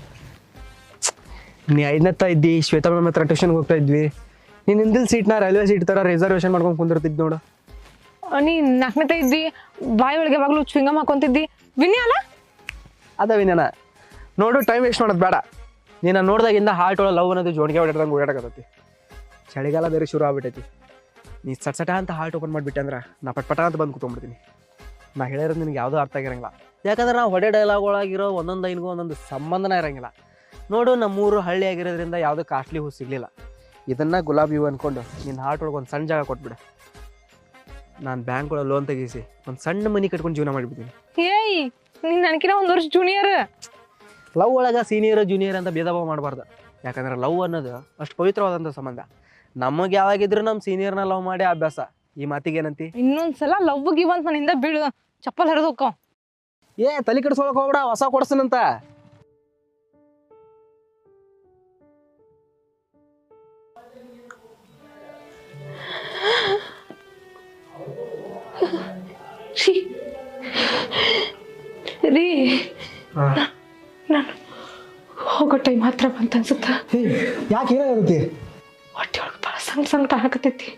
ನೀ 5ನೇತ್ತ ಇದ್ದಿ, ಶ್ವೇತಾ ಮ್ಯಾಮ್ ಹತ್ರ ಟ್ಯೂಷನ್ಗೆ ಹೋಗ್ತಾ ಇದ್ವಿ. ನೀನು ಹಿಂದಿಲ್ ಸೀಟ್ನ ರೈಲ್ವೆ ಸೀಟ್ ಥರ ರಿಸರ್ವೇಷನ್ ಮಾಡ್ಕೊಂಡು ಕುಂದಿರ್ತಿದ್ದು ನೋಡು. ನೀ 4ನೇತ ಇದ್ದಿ, ಬಾಯಿ ಒಳಗೆ ಯಾವಾಗಲೂ ಚುಂಗಮ್ ಹಾಕೊಂತಿದ್ದಿ. ವಿನ್ಯ ಅಲ್ಲ? ಅದ ವಿನ್ಯನ ನೋಡು. ಟೈಮ್ ವೇಸ್ಟ್ ಮಾಡೋದು ಬೇಡ. ನೀನು ನೋಡ್ದಾಗಿಂದ ಹಾರ್ಟ್ ಒಳಗೆ ಲವ್ ಅನ್ನೋದು ಜೋಣಿಗೆ ಹೊಡೆದಂಗೆ ಓಡಾಡಕತ್ತೈತಿ. ಚಳಿಗಾಲ ಬೇರೆ ಶುರು ಆಗ್ಬಿಟ್ಟೈತಿ. ನೀ ಸಟ ಅಂತ ಹಾರ್ಟ್ ಓಪನ್ ಮಾಡಿಬಿಟ್ಟೆ ಅಂದ್ರೆ ನಾ ಪಟ ಅಂತ ಬಂದು ಕೂತ್ಕೊಂಡ್ಬಿಡ್ತೀನಿ. ನಾ ಹೇಳಿರೋದು ನಿನಗೆ ಯಾವುದೂ ಅರ್ಥ ಆಗಿರಂಗಿಲ್ಲ. ಯಾಕಂದ್ರೆ ನಾವು ಹೊಡೆ ಡೈಲಾಗ್ ಒಳಗಿರೋ ಒಂದೊಂದು ಲೈನ್ಗೂ ಒಂದೊಂದು ಸಂಬಂಧನ ಇರೋಂಗಿಲ್ಲ. ನೋಡು, ನಮ್ಮೂರು ಹಳ್ಳಿ ಆಗಿರೋದ್ರಿಂದ ಯಾವುದೂ ಕಾಸ್ಟ್ಲಿ ಹೂ ಸಿಗಲಿಲ್ಲ. ಇದನ್ನು ಗುಲಾಬಿ ಹೂ ಅಂದ್ಕೊಂಡು ನಿನ್ನ ಹಾರ್ಟ್ ಒಳಗೆ ಒಂದು ಸಣ್ಣ ಜಾಗ ಕೊಟ್ಬಿಡು. ನಾನು ಬ್ಯಾಂಕ್ ಒಳಗೆ ಲೋನ್ ತೆಗಿಸಿ ಒಂದು ಸಣ್ಣ ಮನೆ ಕಟ್ಕೊಂಡು ಜೀವನ ಮಾಡಿಬಿಡ್ತೀನಿ. ಏಯ್, ನೀನು ನನಗಿನ 1 ವರ್ಷ ಜೂನಿಯರ್. ಲವ್ ಒಳಗೆ ಸೀನಿಯರ್ ಜೂನಿಯರ್ ಅಂತ ಭೇದ ಭಾವ ಮಾಡಬಾರ್ದು. ಯಾಕಂದ್ರೆ ಲವ್ ಅನ್ನೋದು ಅಷ್ಟು ಪವಿತ್ರವಾದಂಥ ಸಂಬಂಧ. ನಮಗೆ ಯಾವಾಗಿದ್ರು ನಮ್ಮ ಸೀನಿಯರ್ನ ಲವ್ ಮಾಡಿ ಅಭ್ಯಾಸ. ಈ ಮಾತಿಗೆ ಏನಂತಿ? ಇನ್ನೊಂದ್ಸಲ ಲವ್ ಗಿವ್ ಅಂತ ನನ್ನಿಂದ ಬೀಳು, ಚಪ್ಪಲ್ ಹರಿದು ಹೋಕ್ಕೋ. ತಲೆ ಕೆಡಿಸ್ಕೊಳಕ್ ಹೋಗ್ಬೇಡ, ಹೊಸ ಕೊಡ್ಸನಂತ. ರೀ, ನಾನು ಹೋಗೋ ಟೈಮ್ ಮಾತ್ರ ಬಂತ ಅನ್ಸುತ್ತ. ಯಾಕೆ ಏನಾಗುತ್ತೆ? ಹೊಟ್ಟೆ ಒಳಗೆ ಭಾಳ ಸಣ್ಣ ಆಗತೈತಿ,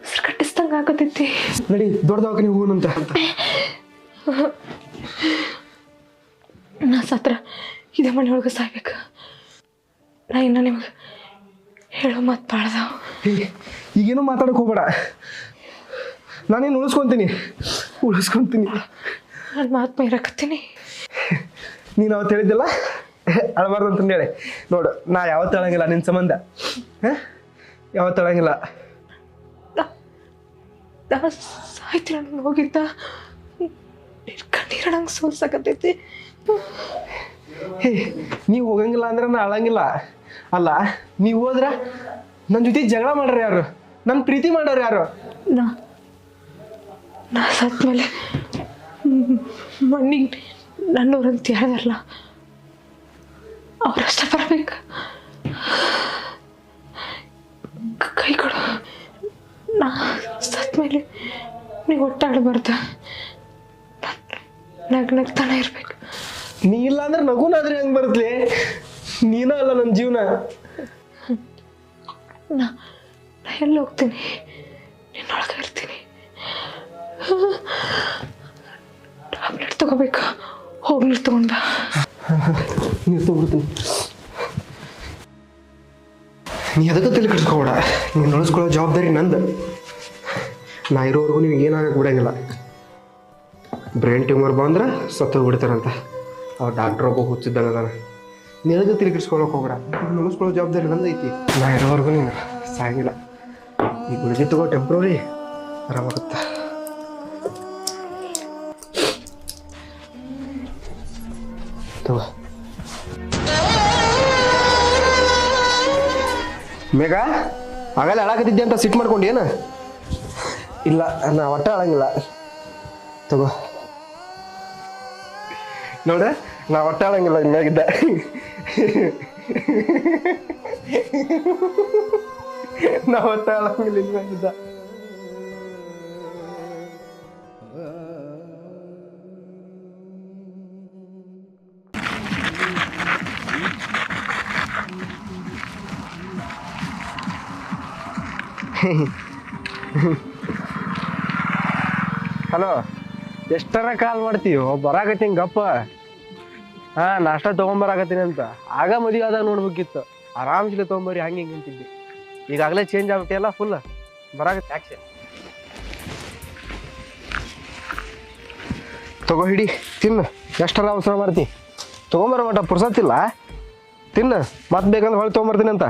ಉಸಿರು ಕಟ್ಟಿಸ್ದಂಗೆ ಆಗತೈತಿ. ನಡಿ, ದೊಡ್ಡ ದವಾಖಾನೆ ಹೋಗೋಣಂತ. ನಾ ಸತ್ರ ಇದೇ ಮನೆ ಒಳಗೆ ಸಾಯ್ಬೇಕು. ನಾ ಇನ್ನು ನಿಮಗೆ ಹೇಳೋ ಮಾತು ಬಾಳ್ದಾವ. ಈಗೇನು ಮಾತಾಡಕ್ಕೆ ಹೋಗ್ಬೇಡ. ನಾನೇನು ಉಳಿಸ್ಕೊತೀನಿ. ನಾನು ಮಾತು ಮೈರಾಕತ್ತೀನಿ. ನೀನು ಅವತ್ತು ಹೇಳಿದ್ದಿಲ್ಲ ಅಳಬಾರ್ದು ಅಂತಂದೇಳಿ. ನೋಡು, ನಾ ಯಾವತ್ತು ಅಳಂಗಿಲ್ಲ ನಿನ್ನ ಸಂಬಂಧ. ಯಾವತ್ತು ಅಳಂಗಿಲ್ಲ. ಸಾಯ್ತಿ ನನಗೆ ಹೋಗಿದ್ದ ಕಣ್ಣೀರ ನಂಗೆ ಸೋಲ್ಸಕತ್ತೈತಿ. ನೀವು ಹೋಗಂಗಿಲ್ಲ ಅಂದ್ರೆ ನಾ ಅಳಂಗಿಲ್ಲ. ಅಲ್ಲ, ನೀವು ಹೋದ್ರೆ ನನ್ನ ಜೊತೆ ಜಗಳ ಮಾಡ್ರಿ ಯಾರು? ನನ್ನ ಪ್ರೀತಿ ಮಾಡೋರು ಯಾರು? ನಾ ಸತ್ ಮೇಲೆ ಮಣ್ಣಿಗೆ ನನ್ನೂರಂತ ಹೇಳ್ದಾರಲ್ಲ, ಅವರಷ್ಟ ಬರ್ಬೇಕು. ಕೈ ಕೊಡು. ನಾ ಸತ್ ಮೇಲೆ ನೀವು ಒಟ್ಟಾಡಬಾರ್ದು. ನಗ್ತಾನೆ ಇರ್ಬೇಕು. ನೀ ಇಲ್ಲ ಅಂದ್ರೆ ನಗುನಾದ್ರೆ ಹೆಂಗೆ ಬರ್ತಲಿ? ನೀನ ಅಲ್ಲ ನನ್ನ ಜೀವನ. ನಾ ಎಲ್ಲಿ ಹೋಗ್ತೀನಿ, ನಿನ್ನೊಳಗೆ ಇರ್ತೀನಿ. ಟ್ಯಾಬ್ಲೆಟ್ ತಗೋಬೇಕಾ? ಹೋಗಿ ನೀರು ತಗೊಂಡ. ನೀರು ತಗೋತೀನಿ. ನೀ ಅದಕ್ಕೆ ತಲೆ ಕೆಡಿಸ್ಕೋಬೇಡ. ನೀನು ಉಳಿಸ್ಕೊಳ್ಳೋ ಜವಾಬ್ದಾರಿ ನಂದು. ನಾ ಇರೋವರೆಗೂ ನೀವು ಏನಾಗಕ್ಕೆ ಬಿಡಂಗಿಲ್ಲ. ಬ್ರೈನ್ ಟ್ಯೂಮರ್ ಬಂದ್ರೆ ಸತ್ತು ಬಿಡ್ತಾರಂತ. ಅವ್ರು ಡಾಕ್ಟ್ರ್ ಒಬ್ಬ ಹುಚ್ಚಿದ್ದಾನೆ ಅದಾನ. ನೀ ಅದಕ್ಕೆ ತಲೆ ಕೆಡಿಸ್ಕೊಳಕ್ಕೆ ಹೋಗ್ಬೇಡ. ನೀನು ಉಳಿಸ್ಕೊಳ್ಳೋ ಜವಾಬ್ದಾರಿ ನಂದು ಐತಿ. ನಾ ಇರೋವರೆಗೂ ನೀನು ಸಾಗಿಲ್ಲ. ಈ ಗುಳಿಗೆ ತಗೋ, ಟೆಂಪ್ರರಿ. ಆರಾಮಾಗುತ್ತೆ. ತಗೋ ಮೇಘ, ಆಗಲ್ಲ ಅಳಾಕತ್ತಿದ್ದೆ ಅಂತ ಸಿಟ್ಟು ಮಾಡ್ಕೊಂಡು ಏನು? ಇಲ್ಲ, ನಾ ಒಟ್ಟ ಅಳಂಗಿಲ್ಲ. ತಗೋ ನೋಡ್ರೆ, ನಾ ಒಟ್ಟ ಅಳಂಗಿಲ್ಲ ಇನ್ನಾಗಿದ್ದ. ನಾ ಒಟ್ಟ ಅಳಂಗಿಲ್ಲ ಇನ್ನಾಗಿದ್ದ. ಹಲೋ, ಎಷ್ಟರ ಕಾಲ್ ಮಾಡ್ತೀವಿ? ಬರಾಕತ್ತೀನಿ ಗಪ್ಪ. ಹಾಂ, ನಾಷ್ಟ ತೊಗೊಂಬರಾಕತ್ತೀನಿ ಅಂತ. ಆಗ ಮದುವೆ ಆದಾಗ ನೋಡ್ಬೇಕಿತ್ತು. ಆರಾಮ್ಸಿಲೆ ತೊಗೊಂಬರಿ, ಹಂಗೆ ಹಿಂಗೆ ಅಂತಿದ್ದೆ. ಈಗಾಗಲೇ ಚೇಂಜ್ ಆಗ್ಬಿಟ್ಟಿಯಲ್ಲ ಫುಲ್. ಬರಾಕತ್ತೆ ಯಾಕೆ? ತಗೋ ಹಿಡಿ, ತಿನ್ನು. ಎಷ್ಟರ ಅವಸರ ಮಾಡ್ತಿ? ತೊಗೊಂಬರ ಮಟ ಪುರ್ಸತ್ತಿಲ್ಲ. ತಿನ್ನು, ಮತ್ತೆ ಬೇಕಂದ್ರೆ ಹೊಳ್ಳಿ ತೊಗೊಂಬರ್ತೀನಿ ಅಂತ.